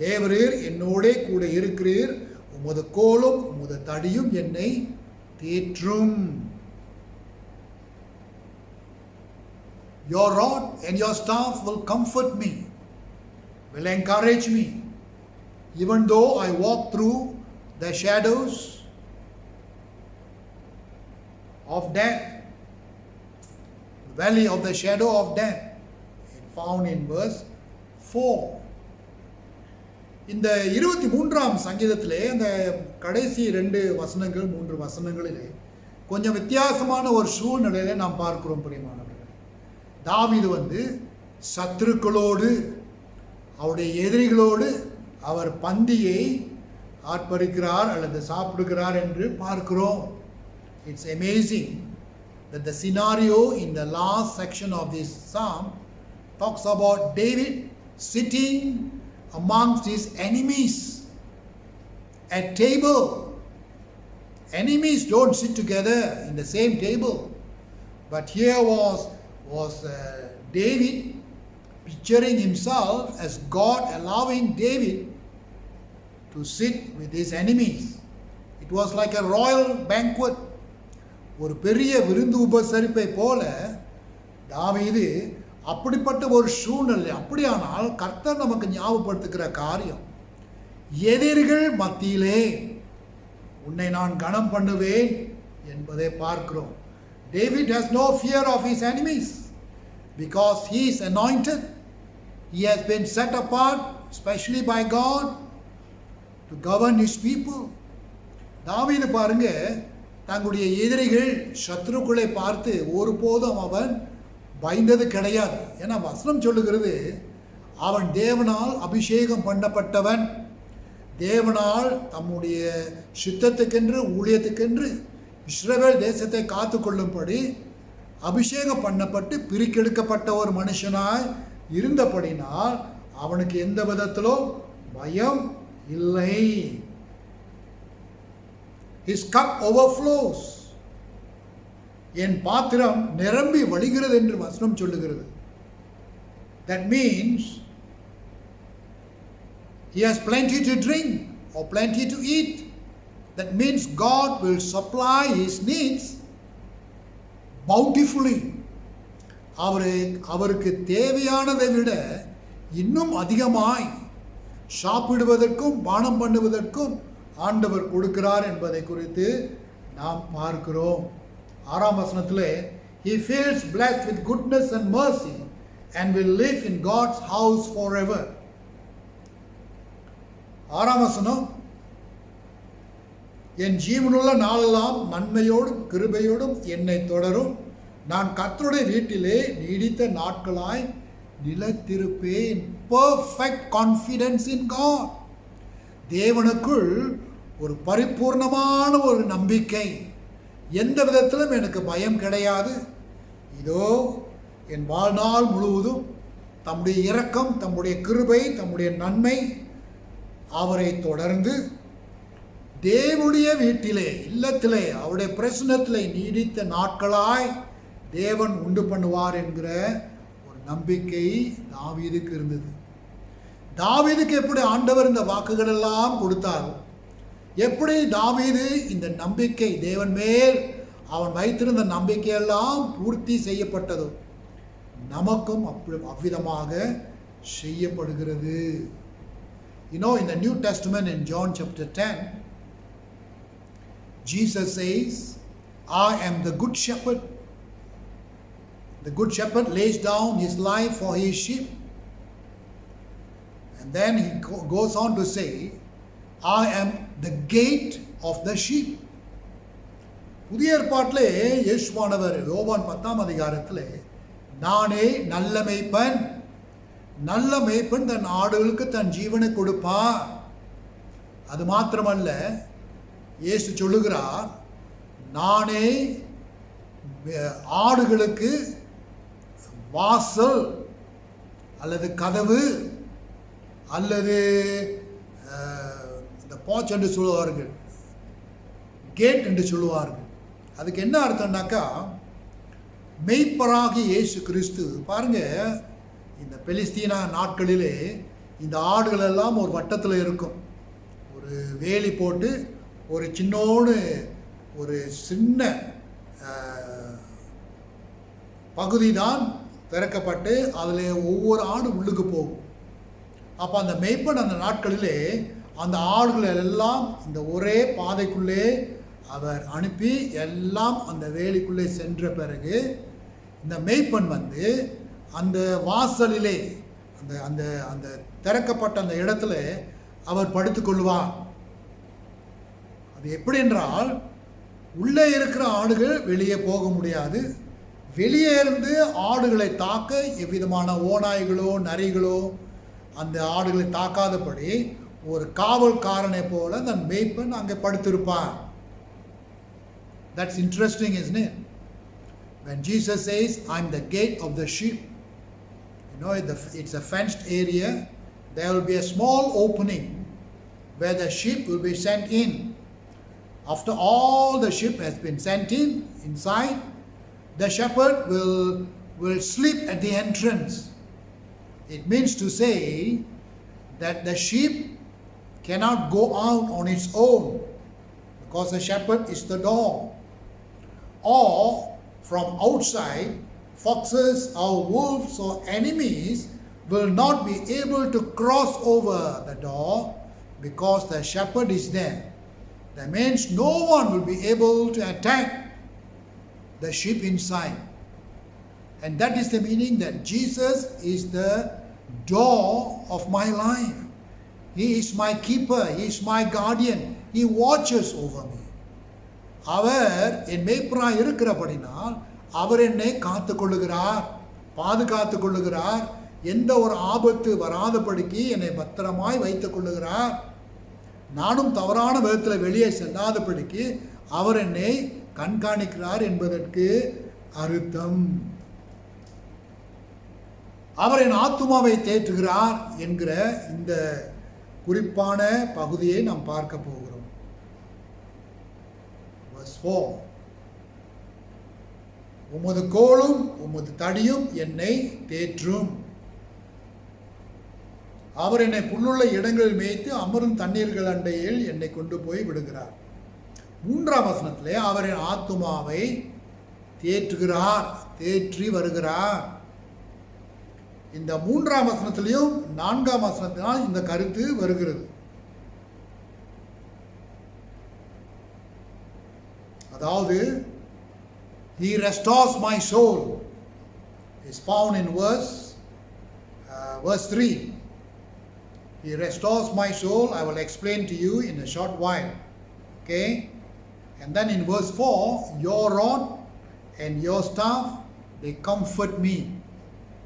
தேவரீர் என்னோடே கூட இருக்கிறீர். உமது கோலும் உமது தடியும் என்னை தேற்றும். Your rod and your staff will comfort me, will encourage me. Even though I walk through the shadows of death, valley of the shadow of death, found in verse 4. இந்த 23ஆம் சங்கீதத்திலே அந்த கடைசி 2 வசனங்கள் 3 வசனங்களிலே கொஞ்சம் வித்தியாசமான ஒரு சூழ்நிலையில நாம் பார்க்கிறோம். பிரியமானவர்களே, தாவீது சத்துருக்களோடு, அவருடைய எதிரிகளோடு அவர் பந்தியை ஆர்ப்பரிக்கிறார் அல்லது சாப்பிடுகிறார் என்று பார்க்கிறோம். It's amazing that the scenario in the last section of this psalm talks about David sitting amongst his enemies at table. Enemies don't sit together in the same table, But here was David picturing himself as God allowing David to sit with his enemies. It was like a royal banquet. ஒரு பெரிய விருந்து உபசரிப்பை போல தாவீது அப்படிப்பட்ட ஒரு சூழ்நிலை. அப்படியானால் கர்த்தர் நமக்கு ஞாபகப்படுத்துகிற காரியம், எதிரிகள் மத்தியிலே உன்னை நான் கனம் பண்ணுவேன் என்பதை பார்க்கிறோம். David has no fear of his enemies because he is anointed. He has been set apart especially by God to govern his people. தாவீது பாருங்க, தங்களுடைய எதிரிகள் சத்துருக்களை பார்த்து ஒருபோதும் அவன் பயந்தது கிடையாது. ஏன்னா வசனம் சொல்லுகிறது, அவன் தேவனால் அபிஷேகம் பண்ணப்பட்டவன், தேவனால் தம்முடைய சித்தத்துக்கென்று ஊழியத்துக்கென்று இஸ்ரவேல் தேசத்தை காத்து கொள்ளும்படி அபிஷேகம் பண்ணப்பட்டு பிரிக்கெடுக்கப்பட்ட ஒரு மனுஷனாய் இருந்தபடினால் அவனுக்கு எந்த விதத்திலும் பயம் இல்லை. His cup overflows. என் பாத்திரம் நிரம்பி வழிகிறது என்று வசனம் சொல்லுகிறது. That means he has plenty to drink or plenty to eat. That means God will supply his needs bountifully. அவருக்கு தேவையானதை விட இன்னும் அதிகமாய் சாப்பிடுவதற்கும் பானம் பண்ணுவதற்கும் ஆண்டவர் கொடுக்கிறார் என்பதை குறித்து நாம் பார்க்கிறோம். 6ஆம் வசனத்திலே, he feels blessed with goodness and mercy and will live in God's house forever. 6ஆம் வசனம், என் ஜீவனுள்ள நாளெல்லாம் நன்மையோடும் கிருபையோடும் என்னை தொடரும், நான் கர்த்தருடைய வீட்டிலே நீடித்த நாட்களாய் நிலைத்திருப்பேன். Perfect confidence in God. தேவனுக்குள் ஒரு பரிபூர்ணமான ஒரு நம்பிக்கை. எந்த விதத்திலும் எனக்கு பயம் கிடையாது. இதோ என் வாழ்நாள் முழுவதும் தம்முடைய இரக்கம், தம்முடைய கிருபை, தம்முடைய நன்மை அவரை தொடர்ந்து தேவனுடைய வீட்டிலே, இல்லத்திலே, அவருடைய பிரசன்னத்திலே நீடித்த நாட்களாய் தேவன் உண்டு பண்ணுவார் என்கிற ஒரு நம்பிக்கை தாவீதுக்கு இருந்தது. தாவீதுக்கு எப்படி ஆண்டவர் இந்த வாக்குகள் எல்லாம் கொடுத்தாரோ, எப்படி தாவீது இந்த நம்பிக்கை தேவன் மேல் அவன் வைத்திருந்த நம்பிக்கையெல்லாம் பூர்த்தி செய்யப்பட்டதோ, நமக்கும் அவ்விதமாக செய்யப்படுகிறது. You know, in the New Testament in John chapter 10, Jesus says, I am the good shepherd. The good shepherd lays down his life for his sheep. And then he goes on to say, I am the gate of the sheep. புதிய ஏற்பாட்டிலே இயேசுவானவர் யோவான் 10ஆம் அதிகாரத்திலே, நானே நல்ல மேய்ப்பன், நல்ல மேய்ப்பன் தன் ஆடுகளுக்கு தன் ஜீவனை கொடுப்பார். அது மாத்திரமல்ல, இயேசு சொல்லுகிறார், நானே ஆடுகளுக்கு வாசல் அல்லது கதவு அல்லது இந்த போச் என்று சொல்லுவார்கள், கேட் என்று சொல்லுவார்கள். அதுக்கு என்ன அர்த்தம்னாக்கா, மெய்ப்பராகி இயேசு கிறிஸ்து பாருங்க, இந்த பெலிஸ்தீனா நாட்களிலே இந்த ஆடுகள் எல்லாம் ஒரு வட்டத்தில் இருக்கும். ஒரு வேலி போட்டு ஒரு சின்னோடு ஒரு சின்ன பகுதி தான் திறக்கப்பட்டு அதில் ஒவ்வொரு ஆடு உள்ளுக்கு போகும். அப்போ அந்த மெய்ப்பன் அந்த நாட்களிலே அந்த ஆடுகள் எல்லாம் இந்த ஒரே பாதைக்குள்ளே அவர் அனுப்பி எல்லாம் அந்த வேலிக்குள்ளே சென்ற பிறகு இந்த மெய்ப்பன் வந்து அந்த வாசலிலே அந்த அந்த அந்த திறக்கப்பட்ட அந்த இடத்துல அவர் படுத்துக்கொள்வார். அது எப்படி என்றால், உள்ளே இருக்கிற ஆடுகள் வெளியே போக முடியாது. வெளியே இருந்து ஆடுகளை தாக்க எவ்விதமான ஓநாய்களோ நரிகளோ அந்த ஆடுகளை தாக்காதபடி ஒரு காவல்காரனை போல அந்த மேய்ப்பன் அங்கே படுத்திருப்பார். That's interesting, isn't it? When Jesus says, I'm the gate of the sheep, you know, it's a fenced area. There will be a small opening where the sheep will be sent in. After all the sheep has been sent inside, the shepherd will sleep at the entrance. It means to say that the sheep cannot go out on its own because the shepherd is the door. Or from outside, foxes or wolves or enemies will not be able to cross over the door because the shepherd is there. That means no one will be able to attack the sheep inside. And that is the meaning that Jesus is the door of my life. He is my keeper. He is my guardian. He watches over me. அவர் என் மேய்ப்பராய் இருக்கிறபடினால் அவர் என்னை காத்து கொள்ளுகிறார், பாதுகாத்து கொள்ளுகிறார். எந்த ஒரு ஆபத்து வராதபடிக்கு என்னை பத்திரமாய் வைத்துக் கொள்ளுகிறார். நானும் தவறான விதத்தில் வெளியே செல்லாதபடிக்கு அவர் என்னை கண்காணிக்கிறார் என்பதற்கு அர்த்தம். அவர் என் ஆத்துமாவை தேற்றுகிறார் என்கிற இந்த குறிப்பான பகுதியை நாம் பார்க்க போகிறோம். Verse 4. உமது கோலும் உமது தடியும் என்னை தேற்றும். அவர் என்னை புல்லுள்ள இடங்களில் மேய்த்து அமரும் தண்ணீர்கள் அண்டையில் என்னை கொண்டு போய் விடுகிறார். 3ஆம் வசனத்திலே அவர் என் ஆத்துமாவை தேற்றுகிறார், தேற்றி வருகிறார். இந்த 3ஆம் வசனத்திலையும் 4ஆம் வசனத்தினால் இந்த கருத்து வருகிறது. அதாவது he restores my soul is found in verse 3. He restores my soul. I will explain to you in a short while. Okay? And then in verse 4, your rod and your staff, they comfort me.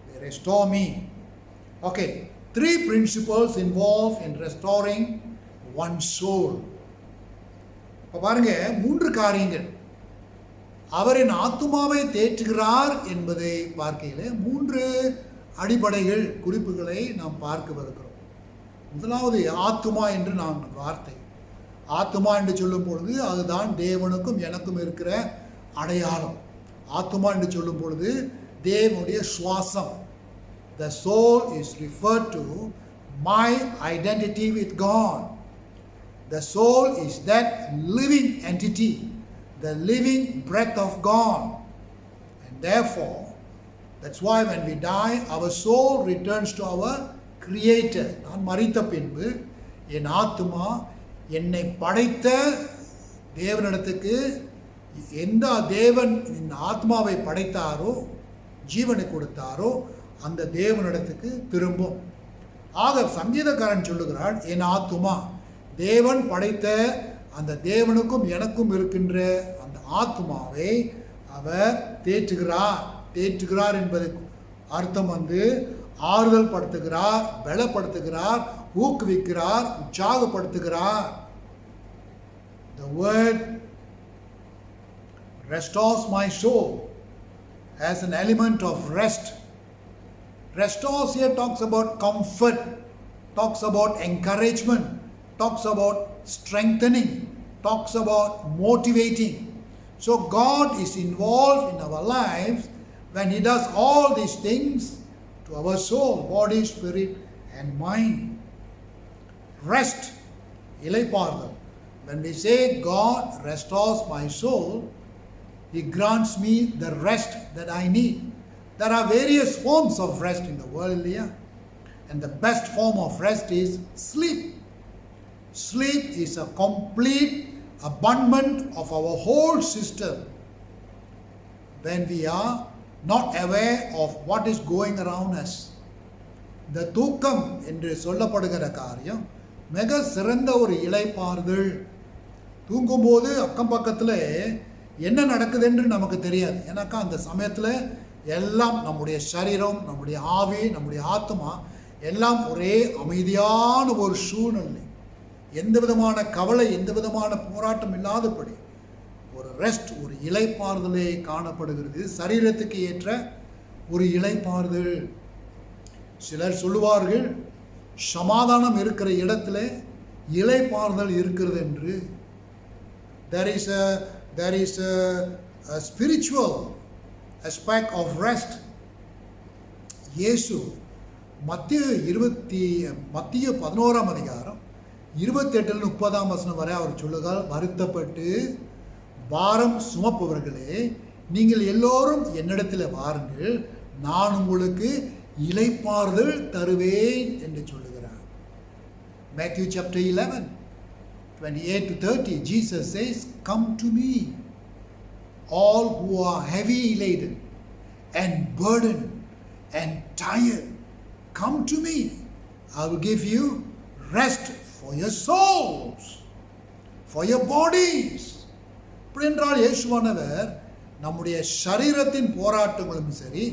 They restore me. Okay. 3 principles involved in restoring one's soul. இப்போ பாருங்க, 3 காரியங்கள். அவரின் ஆத்துமாவை தேற்றுகிறார் என்பதை பார்க்கையில் 3 அடிப்படைகள், குறிப்புகளை நாம் பார்க்க வருகிறோம். முதலாவது ஆத்துமா என்று நான் வார்த்தை. ஆத்துமா என்று சொல்லும் பொழுது அதுதான் தேவனுக்கும் எனக்கும் இருக்கிற அடையாளம். ஆத்துமா என்று சொல்லும் பொழுது தேவனுடைய சுவாசம். The soul is referred to my identity with God. The soul is that living entity, the living breath of God. And therefore, that's why when we die, our soul returns to our Creator. நான் மரித்த பின்பு என் ஆத்துமா என்னை படைத்த தேவனிடத்துக்கு, எந்த தேவன் இந்த ஆத்மாவை படைத்தாரோ, ஜீவனை கொடுத்தாரோ, அந்த தேவனிடத்துக்கு திரும்பும். ஆக சங்கீதக்காரன் சொல்லுகிறான், என் ஆத்துமா தேவன் படைத்த அந்த தேவனுக்கும் எனக்கும் இருக்கின்ற அந்த ஆத்மாவை அவர் தேற்றுகிறார் என்பதற்கு அர்த்தம் ஆறுதல் படுத்துகிறார், பலப்படுத்துகிறார், ஊக்குவிக்கிறார், உற்சாகப்படுத்துகிறார். The word restores my soul as an element of rest. Restores here talks about comfort, talks about encouragement, talks about strengthening, talks about motivating. So God is involved in our lives when He does all these things to our soul, body, spirit and mind. Rest, இளைப்பாறுதல். When we say God restores my soul, He grants me the rest that I need. There are various forms of rest in the world here, and the best form of rest is sleep. Sleep is a complete abandonment of our whole system when we are not aware of what is going around us. இந்த தூக்கம் என்று சொல்லப்படுகிற காரியம் மிக சிறந்த ஒரு இளைப்பாறுதல். தூங்கும்போது அக்கம் பக்கத்தில் என்ன நடக்குது என்று நமக்கு தெரியாது. ஏன்னாக்கா அந்த சமயத்தில் எல்லாம் நம்முடைய சரீரம், நம்முடைய ஆவி, நம்முடைய ஆத்மா எல்லாம் ஒரே அமைதியான ஒரு சூழ்நிலை. எந்த விதமான கவலை, எந்த விதமான போராட்டம் இல்லாதபடி ஒரு ரெஸ்ட், ஒரு இளைப்பாறுதலே காணப்படுகிறது. சரீரத்துக்கு ஏற்ற ஒரு இளைப்பாறுதல். சிலர் சொல்லுவார்கள், சமாதானம் இருக்கிற இடத்துல இளைப்பாறுதல் இருக்கிறது என்று. There is a spiritual aspect of rest. இயேசு மத்திய 11ஆம் அதிகாரம் 28-30 வரை அவர் சொல்லுகிறார், வருத்தப்பட்டு பாரம் சுமப்பவர்களே நீங்கள் எல்லோரும் என்னிடத்தில் வாருங்கள், நான் உங்களுக்கு இளைப்பாறுதல் தருவேன் என்று சொல்லுகிறார். Matthew chapter 11, 28-30, Jesus says, come to me, all who are heavy laden and burdened and tired, come to me, I will give you rest for your souls, for your bodies. அப்படி என்றால் இயேசுவானவர் நம்முடைய சரீரத்தின் போராட்டங்களும் சரி,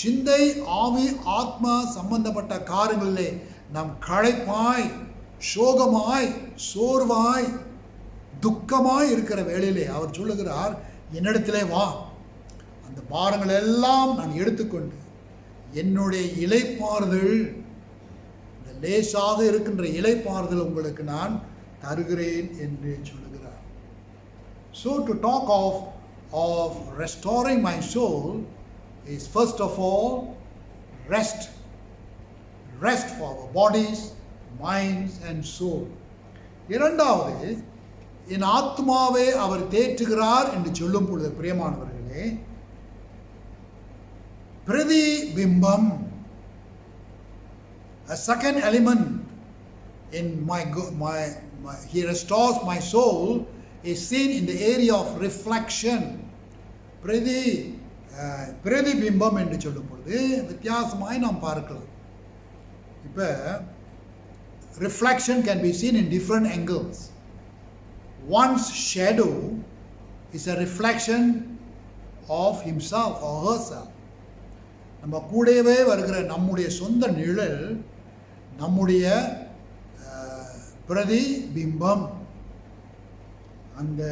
சிந்தை ஆவி ஆத்மா சம்பந்தப்பட்ட காரியங்களிலே நாம் களைப்பாய் சோகமாய் சோர்வாய் துக்கமாய் இருக்கிற வேளையிலே அவர் சொல்லுகிறார், என்னிடத்திலே வா, அந்த பாரங்கள் எல்லாம் நான் எடுத்துக்கொண்டு என்னுடைய இளைப்பாறுதல், இந்த லேசாக இருக்கின்ற இளைப்பாறுதல் உங்களுக்கு நான் தருகிறேன் என்று சொல்லுகிறார். So to talk of restoring my soul is first of all rest for our bodies, minds and soul. இரண்டாவது, என் ஆத்மாவை அவர் தேற்றுகிறார் என்று சொல்லும் பொழுது பிரியமானவர்களே, பிரதிபிம்பம், a second element in he restores my soul is seen in the area of reflection. பிரதிபிம்பம் என்று சொல்லும் பொழுது வித்தியாசமாய் நாம் பார்க்கலாம். இப்போ reflection can be seen in different angles. One's shadow is a reflection of himself or herself. நம்ம கூடவே வருகிற நம்முடைய சொந்த நிழல் நம்முடைய பிரதிபிம்பம். அந்த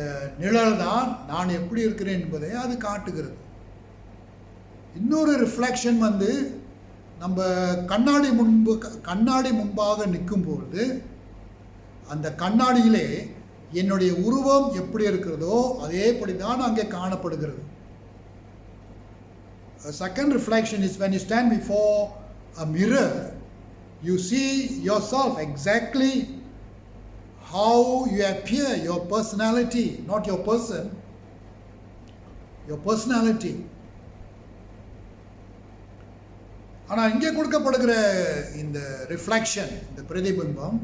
நிழல் தான் நான் எப்படி இருக்கிறேன் என்பதை அது காட்டுகிறது. இன்னொரு ரிஃப்ளெக்ஷன் நம்ம கண்ணாடி முன்பாக நிற்கும் பொழுது அந்த கண்ணாடியிலே என்னுடைய உருவம் எப்படி இருக்கிறதோ அதேபடி தான் அங்கே காணப்படுகிறது. A second reflection is when you stand before a mirror, you see yourself exactly how you appear, your personality, not your person, your personality. ஆனால் இங்கே கொடுக்கப்படுகிற இந்த ரிஃப்ளெக்ஷன், இந்த பிரதிபிம்பம்,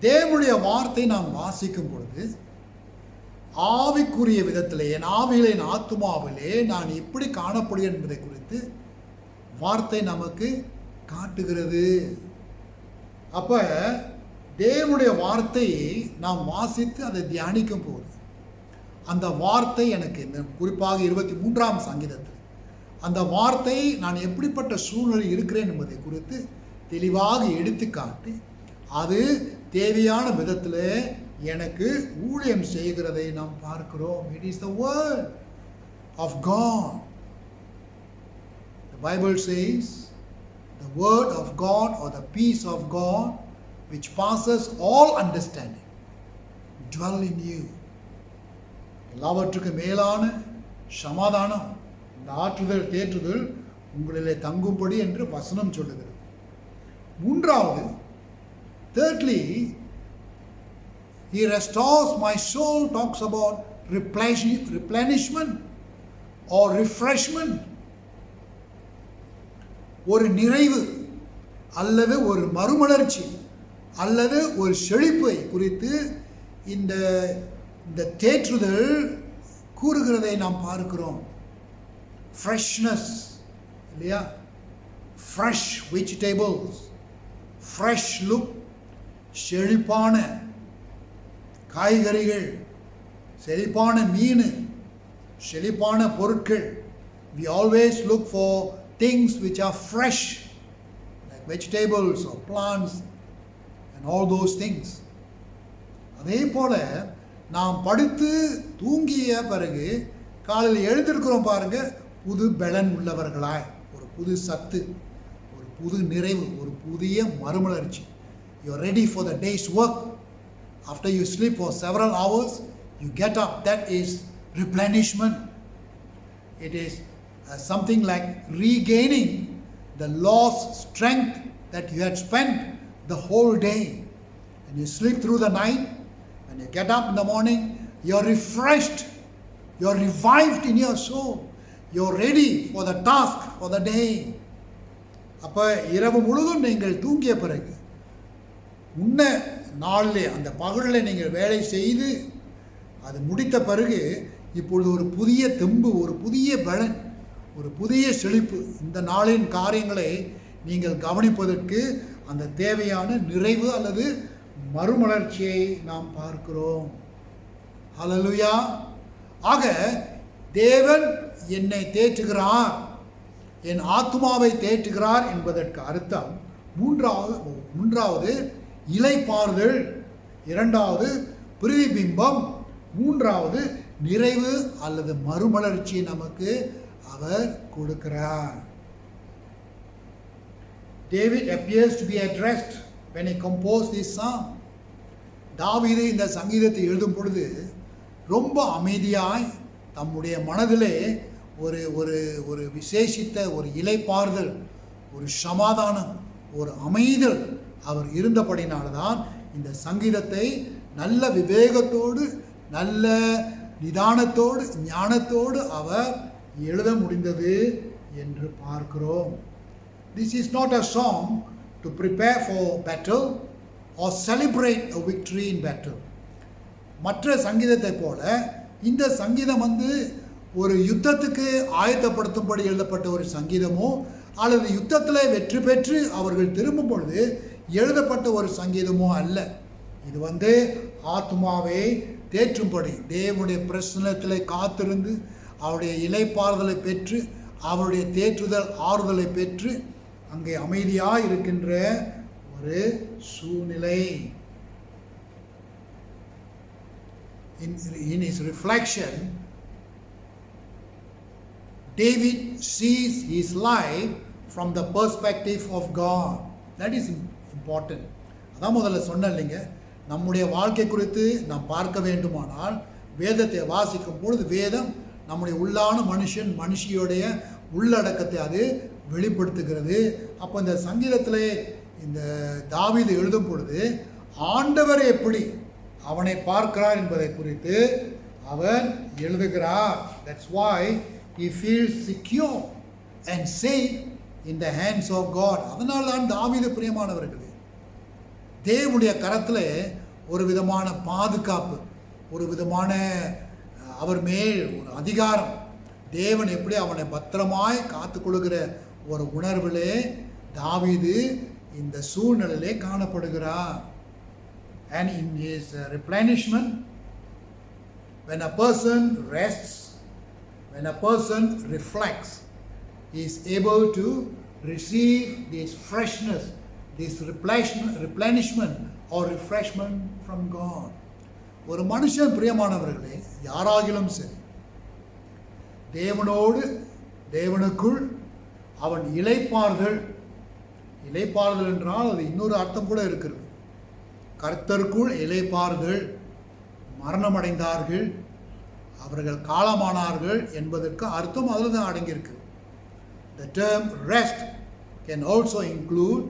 தேவனுடைய வார்த்தை நாம் வாசிக்கும் பொழுது ஆவிக்குரிய விதத்தில் என் ஆவியிலே என் ஆத்துமாவிலே நான் எப்படி காணப்படுகிறேன் என்பதை குறித்து வார்த்தை நமக்கு காட்டுகிறது. அப்போ தேவனுடைய வார்த்தையை நாம் வாசித்து அதை தியானிக்கும் போது அந்த வார்த்தை எனக்கு குறிப்பாக 23ஆம் சங்கீதத்தில் அந்த வார்த்தை நான் எப்படிப்பட்ட சூழ்நிலை இருக்கிறேன் என்பதை குறித்து தெளிவாக எடுத்துக்காட்டி அது தேவையான விதத்தில் எனக்கு ஊழியம் செய்கிறதை நாம் பார்க்கிறோம். It is the word of God. The Bible says the word of God or the peace of God which passes all understanding dwell in you. எல்லாவற்றுக்கு மேலான சமாதானம், இந்த ஆற்றுதல் தேற்றுதல் உங்களிலே தங்கும்படி என்று வசனம் சொல்லுகிறது. மூன்றாவது, thirdly, he restores my soul, talks about replenishment or refreshment. ஒரு நிறைவு அல்லது ஒரு மறுமலர்ச்சி அல்லது ஒரு செழிப்பை குறித்து இந்த தேற்றுதல் கூறுகிறதை நாம் பார்க்கிறோம். ஃப்ரெஷ்னஸ் இல்லையா, ஃப்ரெஷ் வெஜிடபிள்ஸ், ஃப்ரெஷ் லுக், செழிப்பான காய்கறிகள், செழிப்பான மீன், செழிப்பான பொருட்கள். We always look for things which are fresh, like vegetables or plants and all those things. அதே போல நாம் படுத்து தூங்கிய பிறகு காலையில் எழுந்திருக்கிறோம் பாருங்க, புது பலன் உள்ளவர்களாய், ஒரு புது சத்து, ஒரு புது நிறைவு, ஒரு புதிய மறுமலர்ச்சி. You are ready for the day's work. After you sleep for several hours, you get up. That is replenishment. It is something like regaining the lost strength that you had spent the whole day. And you sleep through the night, when you get up in the morning, you're refreshed, you're revived in your soul, you're ready for the task for the day. அப்போ இரவு முழுதும் நீங்கள் தூங்கிய பிறகு முன்ன நாளிலே அந்த பகலில் நீங்கள் வேலை செய்து அது முடித்த பிறகு இப்பொழுது ஒரு புதிய தெம்பு, ஒரு புதிய பலன், ஒரு புதிய செழிப்பு, இந்த நாளின் காரியங்களை நீங்கள் கவனிப்பதற்கு அந்த தேவையான நிறைவு அல்லது மறுமலர்ச்சியை நாம் பார்க்கிறோம். ஹல்லேலூயா. ஆக தேவன் என்னை தேற்றுகிறார், என் ஆத்துமாவை தேற்றுகிறார் என்பதற்கு அர்த்தம் மூன்றாவது இளைப்பாறுதல், இரண்டாவது பிரதிபிம்பம், மூன்றாவது நிறைவு அல்லது மறுமலர்ச்சி நமக்கு அவர் கொடுக்கிறார். David appears to be addressed when he composed this psalm. தாவீது இந்த சங்கீதத்தை எழுதும் பொழுது ரொம்ப அமைதியாய் தம்முடைய மனதிலே ஒரு ஒரு ஒரு விசேஷித்த ஒரு இளைப்பாறுதல், ஒரு சமாதானம், ஒரு அமைதல் அவர் இருந்தபடினால்தான் இந்த சங்கீதத்தை நல்ல விவேகத்தோடு, நல்ல நிதானத்தோடு, ஞானத்தோடு அவர் எழுத முடிந்தது என்று பார்க்கிறோம். This is not a song to prepare for battle or celebrate a victory in battle. மற்ற சங்கீதத்தை போல இந்த சங்கீதம் ஒரு யுத்தத்துக்கு ஆயத்தப்படுத்தும்படி எழுதப்பட்ட ஒரு சங்கீதமோ அல்லது யுத்தத்தில் வெற்றி பெற்று அவர்கள் திரும்பும் பொழுது எழுதப்பட்ட ஒரு சங்கீதமோ அல்ல. இது ஆத்மாவை தேற்றும்படி தேவனுடைய பிரசன்னத்தில் காத்திருந்து அவருடைய இளைப்பாறுதலை பெற்று அவருடைய தேற்றுதல் ஆறுதலை பெற்று அங்கே அமைதியாக இருக்கின்ற ஒரு சூழ்நிலை. In his reflection, David sees his life from the perspective of God. That is important. அதான் முதல்ல சொன்னேன் இல்லைங்க, நம்முடைய வாழ்க்கை குறித்து நாம் பார்க்க வேண்டுமானால் வேதத்தை வாசிக்கும் பொழுது வேதம் நம்முடைய உள்ளான மனுஷியோடைய உள்ளடக்கத்தை அது வெளிப்படுத்துகிறது. அப்போ இந்த சங்கீதத்தில் இந்த தாவீது எழுதும் பொழுது ஆண்டவர் எப்படி அவனை பார்க்கிறார் என்பதை குறித்து அவன் எழுதுகிறார். That's why he feels secure and safe in the hands of God. அதனால தான் தாவீது பிரியமானவர்களே, தேவனுடைய கரத்தில் ஒரு விதமான பாதுகாப்பு, ஒரு விதமான அவர் மேல் ஒரு அதிகாரம், தேவன் எப்படி அவனை பத்திரமாய் காத்துக்கொள்கிற ஒரு உணர்விலே தாவீது இந்த சூழ்நிலையிலே காணப்படுகிறார். And in his replenishment, when a person rests, when a person reflects, he is able to receive this freshness, this replenishment or refreshment from God. ஒரு மனுஷன் பிரியமானவர்களே, யாராகிலும் சரி, தேவனுக்குள் அவன் இளைப்பாறுதல் என்றால் அது இன்னொரு அர்த்தம் கூட இருக்கிறது. கர்த்தருக்குள் இளைப்பாறுதல், மரணமடைந்தார்கள், அவர்கள் காலமானார்கள் என்பதற்கு அர்த்தம் அதில் தான் அடங்கியிருக்கு. The term rest can also include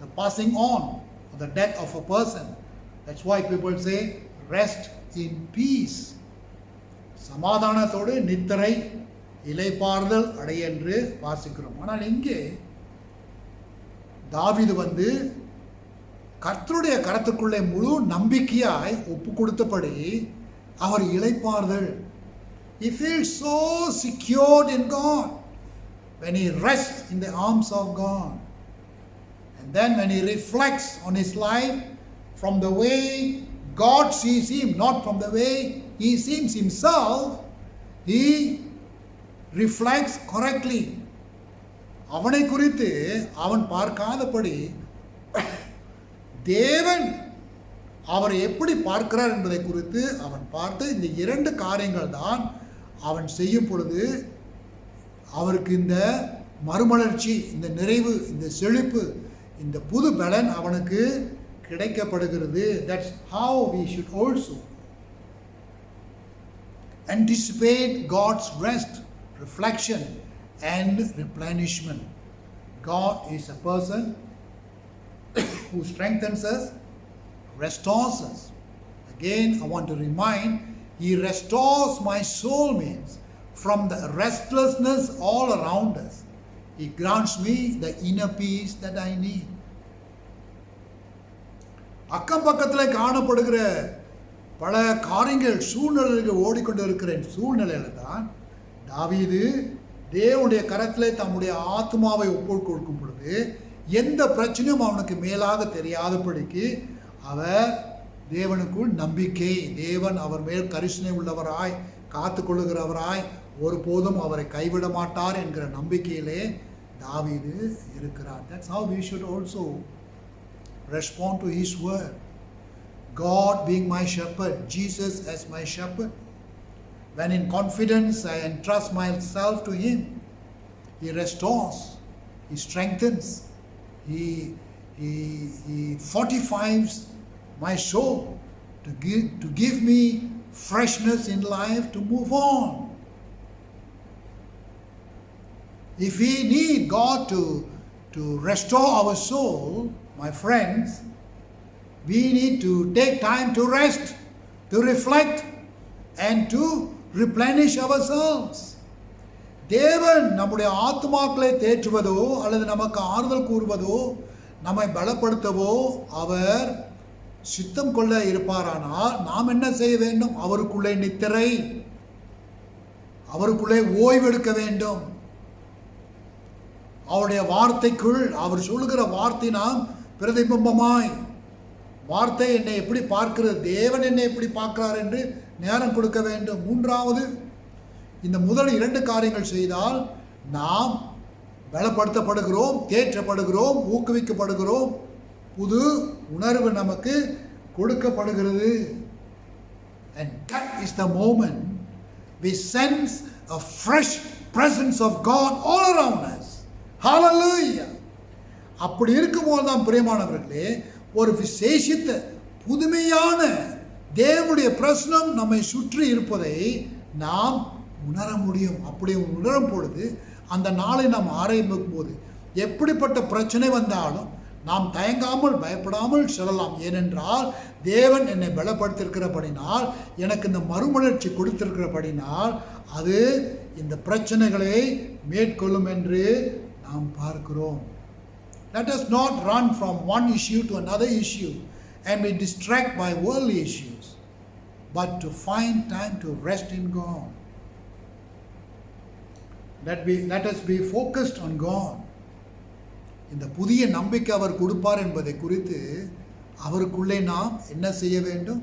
the passing on or the death of a person. That's why people say rest in peace. சமாதானத்தோடு நித்திரை, இளைப்பாறுதல் அடைய என்று வாசிக்கிறோம். ஆனால் இங்கே தாவீது கர்த்தருடைய கரத்துக்குள்ளே முழு நம்பிக்கையாய் ஒப்பு கொடுத்தபடி அவர் இளைப்பாறுதல். He feels so secured in God when he rests in the arms of God. And then when he reflects on his life from the way God sees him, not from the way he sees himself, he reflects correctly. அவனை குறித்து அவன் பார்க்காதபடி தேவன் அவரை எப்படி பார்க்கிறார் என்பதை குறித்து அவன் பார்த்து இந்த இரண்டு காரியங்கள் தான் அவன் செய்யும் பொழுது அவருக்கு இந்த மறுமலர்ச்சி, இந்த நிறைவு, இந்த செழிப்பு, இந்த புது பலன் அவனுக்கு கிடைக்கப்படுகிறது. That's how we should also anticipate God's rest, reflection and replenishment. God is a person who strengthens us, restores us. Again, I want to remind, He restores my soul means from the restlessness all around us, He grants me the inner peace that I need. அக்கம் பக்கத்தில் காணப்படுகிற பல காரியங்கள் சூழ்நிலைகள் ஓடிக்கொண்டு இருக்கிற சூழ்நிலையில தான் தாவீது தேவனுடைய கரத்திலே தம்முடைய ஆத்மாவை ஒப்பு கொடுக்கும் பொழுது எந்த பிரச்சனையும் அவனுக்கு மேலாக தெரியாதபடிக்கு அவர் தேவனுக்குள் நம்பிக்கை, தேவன் அவர் மேல் கரிசனை உள்ளவராய் காத்து கொள்ளுகிறவராய் ஒருபோதும் அவரை கைவிட மாட்டார் என்கிற நம்பிக்கையிலே தாவீது இருக்கிறார். That's how we should also respond to His word. God being my shepherd, Jesus as my shepherd. When in confidence I entrust myself to Him, He restores, He strengthens, He fortifies my soul to give me freshness in life to move on. If we need God to restore our soul, my friends, we need to take time to rest, to reflect, and to replenish ourselves. தேவன் நம்முடைய ஆத்மாக்களை தேற்றுவதோ அல்லது நமக்கு ஆறுதல் கூறுவதோ நம்மை பலப்படுத்தவோ அவர் சித்தம் கொள்ள இருப்பாரானால் நாம் என்ன செய்ய வேண்டும்? அவருக்குள்ளே நித்திரை, அவருக்குள்ளே ஓய்வெடுக்க வேண்டும். அவருடைய வார்த்தைக்குள் அவர் சொல்லுகிற வார்த்தை நாம் பிரதிபிம்பமாய், வார்த்தை என்னை எப்படி பார்க்கிறது, தேவன் என்னை எப்படி பார்க்கிறார் என்று நேரம் கொடுக்க வேண்டும். மூன்றாவது, இந்த முதல் 2 காரியங்கள் செய்தால் நாம் பலப்படுத்தப்படுகிறோம், தேற்றப்படுகிறோம், ஊக்குவிக்கப்படுகிறோம், புது உணர்வு நமக்கு கொடுக்கப்படுகிறது. And that is the moment we sense a fresh presence of God all around us. Hallelujah! அப்படி இருக்கும்போது தான் பிரியமானவர்களே, ஒரு விசேஷித்த புதுமையான தேவனுடைய பிரசனம் நம்மை சுற்றி இருப்பதை நாம் உணர முடியும். அப்படி உணரும் பொழுது அந்த நாளை நாம் ஆரம்பிக்கும் போது எப்படிப்பட்ட பிரச்சனை வந்தாலும் நாம் தயங்காமல் பயப்படாமல் செல்லலாம். ஏனென்றால் தேவன் என்னை பலப்படுத்தியிருக்கிறபடினால், எனக்கு இந்த மறுமலர்ச்சி கொடுத்திருக்கிறபடினால் அது இந்த பிரச்சனைகளை மேற்கொள்ளும் என்று நாம் பார்க்கிறோம். Let us not run from one issue to another issue and be distracted by worldly issues, but to find time to rest in God. Let us be focused on God. இந்த புதிய நம்பிக்கை அவர் கொடுப்பார் என்பதை குறித்து அவருக்குள்ளே நாம் என்ன செய்ய வேண்டும்?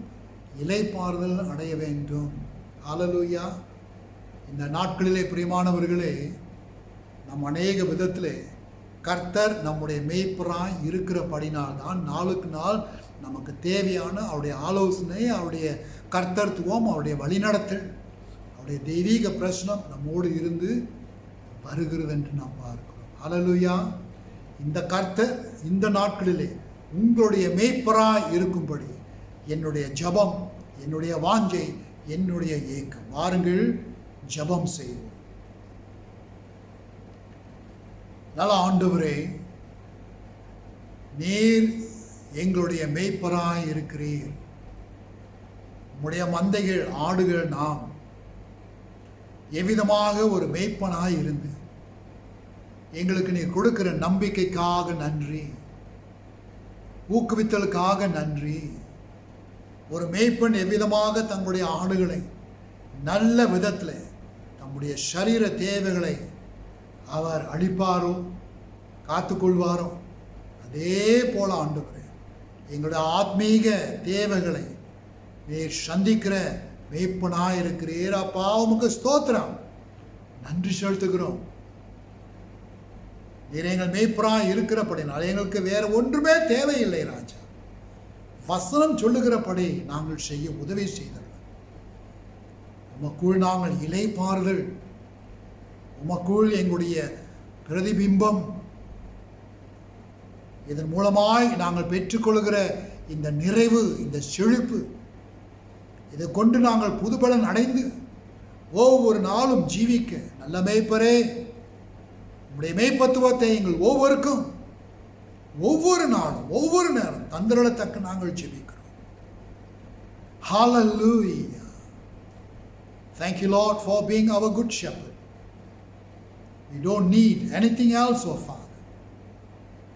இளைப்பாறுதல் அடைய வேண்டும். ஹல்லேலூயா! இந்த நாட்களிலே பிரியமானவர்களே, நம் அநேக விதத்திலே கர்த்தர் நம்முடைய மேய்ப்பராய் இருக்கிறபடினால் தான் நாளுக்கு நாள் நமக்கு தேவையான அவருடைய ஆலோசனை, அவருடைய கர்த்தத்துவம், அவருடைய வழிநடத்தல், அவருடைய தெய்வீக பிரசனம் நம்மோடு இருந்து வருகிறது என்று நாம் பார்க்கிறோம். ஹல்லேலூயா! இந்த கர்த்தர் இந்த நாட்களிலே உங்களுடைய மேய்ப்பராய் இருக்கும்படி என்னுடைய ஜெபம், என்னுடைய வாஞ்சை, என்னுடைய ஏக்கம். வாருங்கள் ஜெபம் செய்வோம். நல்ல ஆண்டவரே, நீர் எங்களுடைய மேய்ப்பராய் இருக்கிறீர். உம்முடைய மந்தைகள், ஆடுகள் நாம். எவ்விதமாக ஒரு மேய்ப்பனாய் இருந்து எங்களுக்கு நீர் கொடுக்கிற நம்பிக்கைக்காக நன்றி, ஊக்குவித்தலுக்காக நன்றி. ஒரு மேய்ப்பன் எவ்விதமாக தங்களுடைய ஆடுகளை நல்ல விதத்தில் தம்முடைய சரீர தேவைகளை அவர் அளிப்பாரோ, காத்துக்கொள்வாரோ, அதே போல ஆண்டவரே எங்களுடைய ஆத்மீக தேவைகளை நீர் சந்திக்கிற மேய்ப்பனாய் இருக்கிறீர். அப்பா, உமக்கு ஸ்தோத்திரம், நன்றி செலுத்துகிறோம். நீர் எங்கள் மேய்ப்பராய் இருக்கிறபடினால் எங்களுக்கு வேறு ஒன்றுமே தேவையில்லை ராஜா. வசனம் சொல்லுகிறபடி நாங்கள் செய்ய உதவி செய்தோம். உமக்குள் நாங்கள் இளைப்பாறுதல், உமக்குள் எங்களுடைய பிரதிபிம்பம், இதன் மூலமாய் நாங்கள் பெற்றுக்கொள்கிற இந்த நிறைவு, இந்த செழிப்பு, இதை கொண்டு நாங்கள் புதுபலன் அடைந்து ஒவ்வொரு நாளும் ஜீவிக்க நல்ல மேய்ப்பரே உம்முடைய மேய்ப்பத்துவத்தை எங்கள் ஒவ்வொருக்கும் ஒவ்வொரு நாளும் ஒவ்வொரு நேரம் தந்திரத்தக்க நாங்கள் ஜெபிக்கிறோம். Hallelujah. Thank you, Lord, for being our good shepherd. We don't need anything else, oh Father.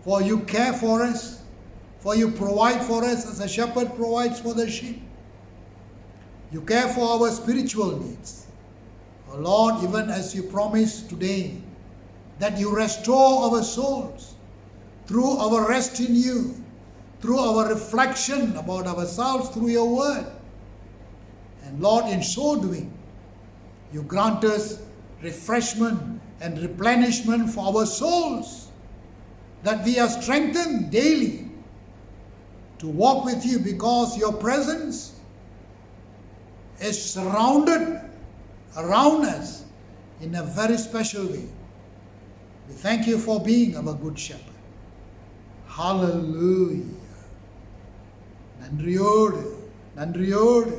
For you care for us, for you provide for us as a shepherd provides for the sheep. You care for our spiritual needs. Oh Lord, even as you promised today that you restore our souls through our rest in you, through our reflection about ourselves through your word. And Lord, in so doing, you grant us refreshment and replenishment for our souls, that we are strengthened daily to walk with you, because your presence is surrounded around us in a very special way. We thank you for being our good shepherd. Hallelujah. நன்றியோடு நன்றியோடு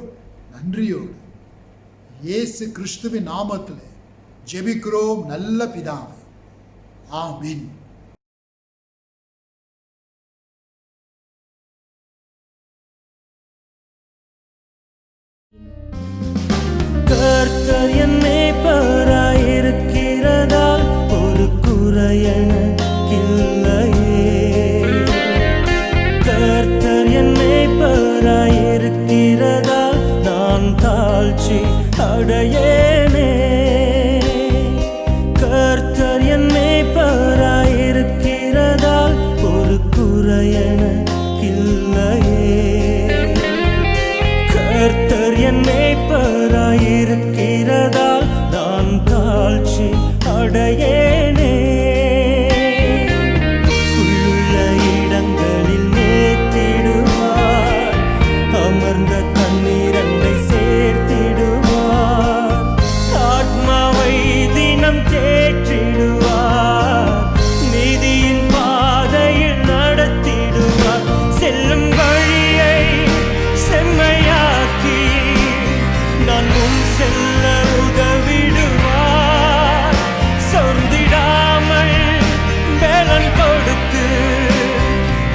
நன்றியோடு இயேசு கிறிஸ்துவின் நாமத்தில் ஜெபிக்கிறோம் நல்ல பிதாவே. ஆமென். கர்த்தர் என் மேய்ப்பராயிருக்கிறதால் ஒரு குறையெனக்கில்லையே. கர்த்தர் என் மேய்ப்பராயிருக்கிறதால் நான் தாழ்ச்சி அடையேனே. கர்த்தர் என் மேய்ப்பராயிருக்கிறதால் ஒரு குறையெனக்கில்லையே. கர்த்தர் என் மேய்ப்பராயிருக்கிறதால் நான் தாழ்ச்சி அடையேனே. உள்ளுள்ள இடங்களில் மேய்த்திடுவார், அமர்ந்த தண்ணீரண்டை சேர்த்திடுவார். ஆத்மாவை தினம் தேற்றிடுவார், நீதியின் பாதையில் நடத்திடுவார். செல்லும் வழியை செம்மையாக்கி நான் முன் செல்ல உதவிடுவார். சோர்ந்திடாமல் பலன் கொடுத்து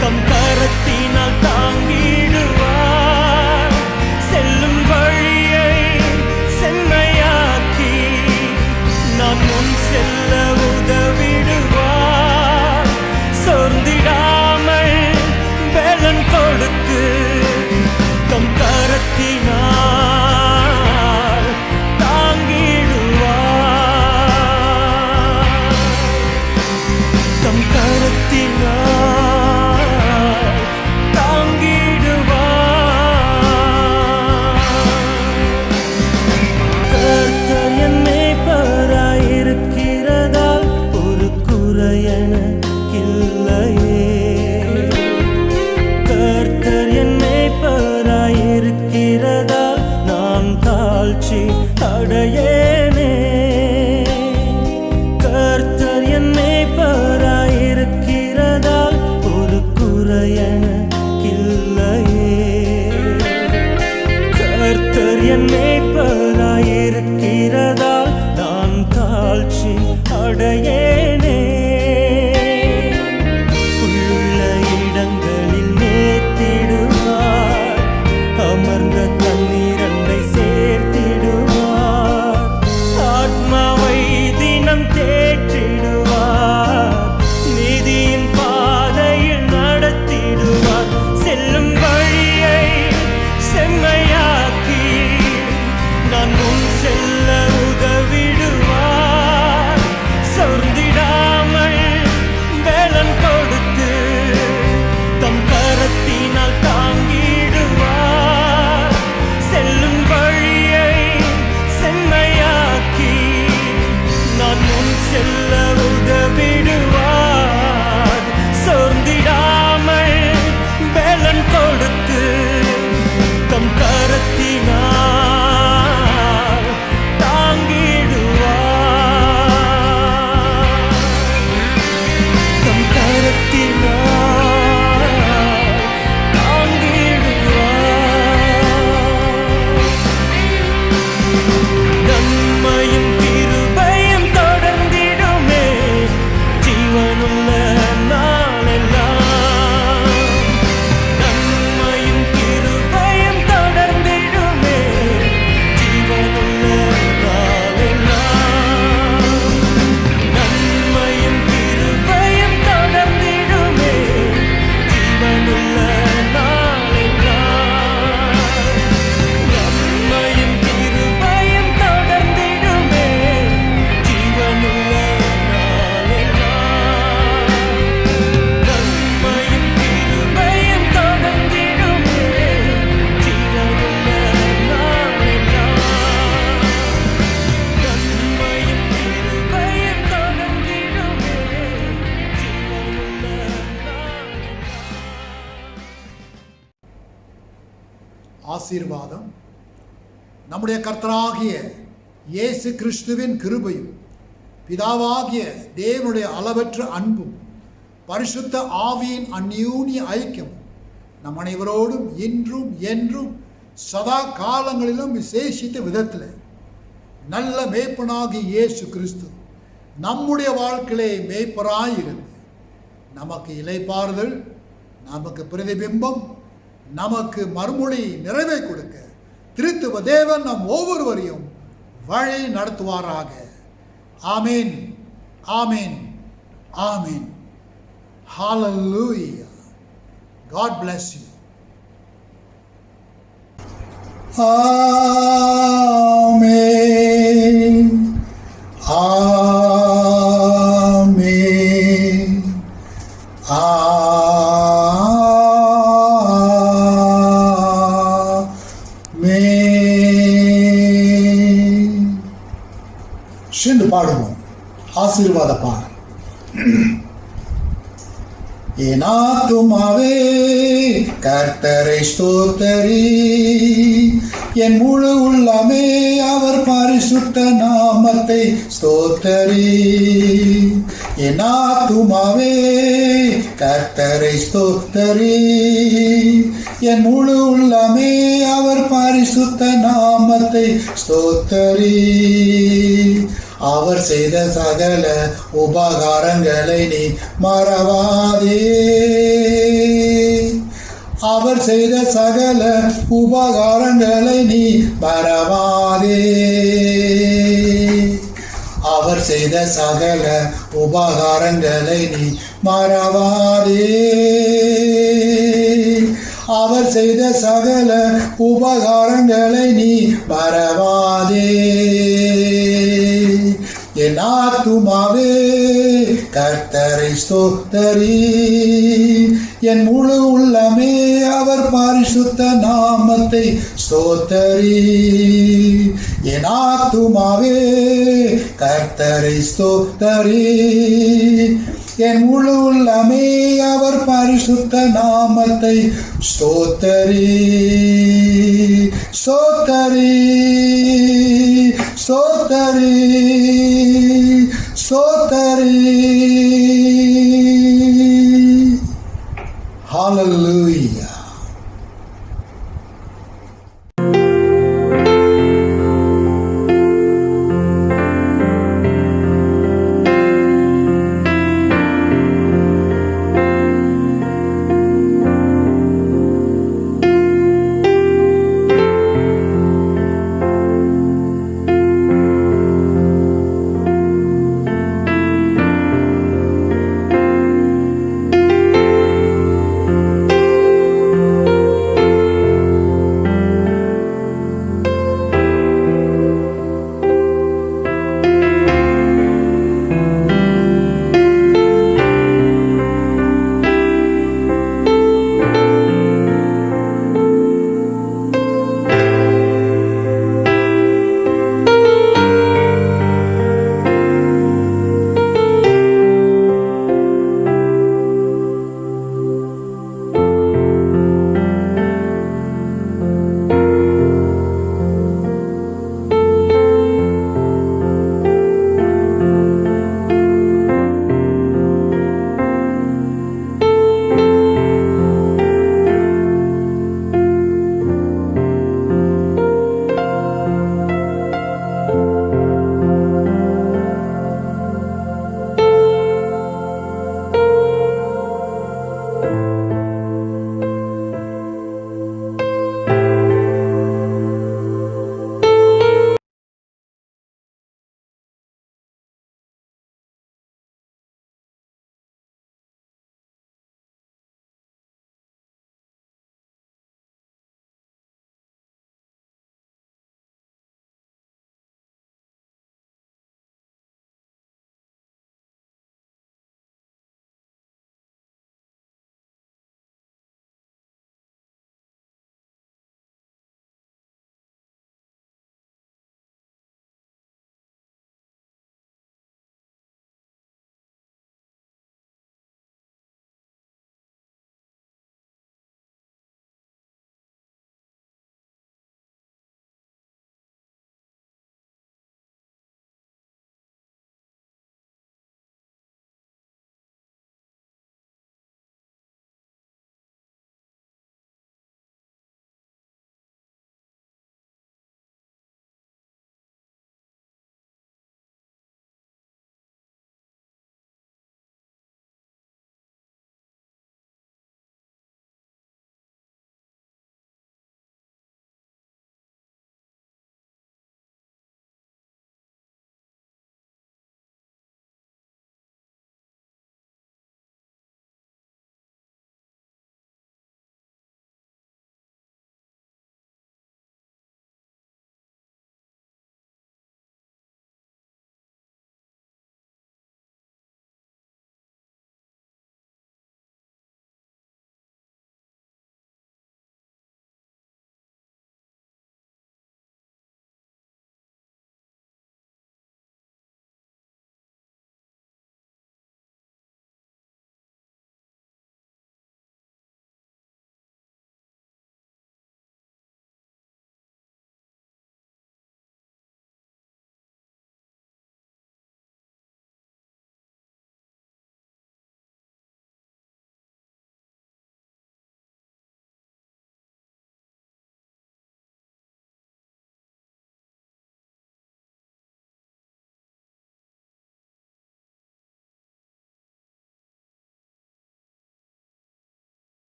தம் கரத்தினால் தாங்கிடுவார். செல்லும் வழியை செம்மையாக்கி நான் முன் செல்ல உதவிடுவார். சோர்ந்திடாமல் பலன் கொடுத்து தம் கரத்தினால் தாங்கிடுவார். தம் கரத்தினால் தாங்கிடுவார். கர்த்தர் என் மேய்ப்பராயிருக்கிறதால் ஒரு குறையெனக்கில்லையே. கர்த்தர் என் மேய்ப்பராயிருக்கிறதால் நான் தாழ்ச்சி அடையேனே. கர்த்தர் என் மேய்ப்பராயிருக்கிறதால் ஒரு குறையெனக்கில்லையே. கர்த்தர் என் மேய்ப்பராயிருக்கிறதால் நான் தாழ்ச்சி அடையேனே. உள்ளுள்ள இடங்களில் மேய்த்திடுவார், அமர்ந்த தண்ணீரண்டை சேர்த்திடுவார். ஆத்மாவை தினம் தேற்றிடுவார், நீதியின் பாதையில் நடத்திடுவார். செல்லும் வழியை செம்மையாக்கி நான் முன் செல்ல உதவிடுவார். சோர்ந்து ஆசீர்வாதம் நம்முடைய கர்த்தராகிய இயேசு கிறிஸ்துவின் கிருபையும் பிதாவாகிய தேவனுடைய அளவற்ற அன்பும் பரிசுத்த ஆவியின் அந்யூன்ய ஐக்கியம் நம் அனைவரோடும் இன்றும் என்றும் சதா காலங்களிலும் விசேஷித்த விதத்தில் நல்ல மேய்ப்பனாகிய இயேசு கிறிஸ்து நம்முடைய வாழ்க்கையிலே மேய்ப்பராயிருந்து நமக்கு இளைப்பாறுதல், நமக்கு பிரதிபிம்பம், நமக்கு மறுமொழி நிறைவை கொடுக்க திருத்துவ தேவன் நம் ஒவ்வொருவரையும் வழி நடத்துவாராக. ஆமீன், ஆமீன், ஆமீன். Hallelujah. God bless you. Amen. Amen. Amen. சேர்ந்து பாடுவோம் ஆசீர்வாத பாடல். என் ஆத்துமாவே கர்த்தரை ஸ்தோத்தரி, என் முழு உள்ளமே அவர் பரிசுத்த நாமத்தை ஸ்தோத்தரி. என் ஆத்துமாவே கர்த்தரை ஸ்தோத்தரி, என் முழு உள்ளமே அவர் பரிசுத்த நாமத்தை ஸ்தோத்தரி. அவர் செய்த சகல உபகாரங்களை நீ மறவாதே. அவர் செய்த சகல உபகாரங்களை நீ மறவாதே. அவர் செய்த சகல உபகாரங்களை நீ மறவாதே. அவர் செய்த சகல உபகாரங்களை நீ மறவாதே. என் ஆத்துமாவே கர்த்தரை ஸ்தோத்தரி, என் முழு உள்ளமே அவர் பரிசுத்த நாமத்தை ஸ்தோத்தரி. என் ஆத்துமாவே கர்த்தரை ஸ்தோத்தரி, என் முழு உள்ளமே அவர் பரிசுத்த நாமத்தை ஸ்தோத்தரி. ஸ்தோத்தரி, ஸ்தோத்தரி, ஸ்தோத்தரி. Hallelujah.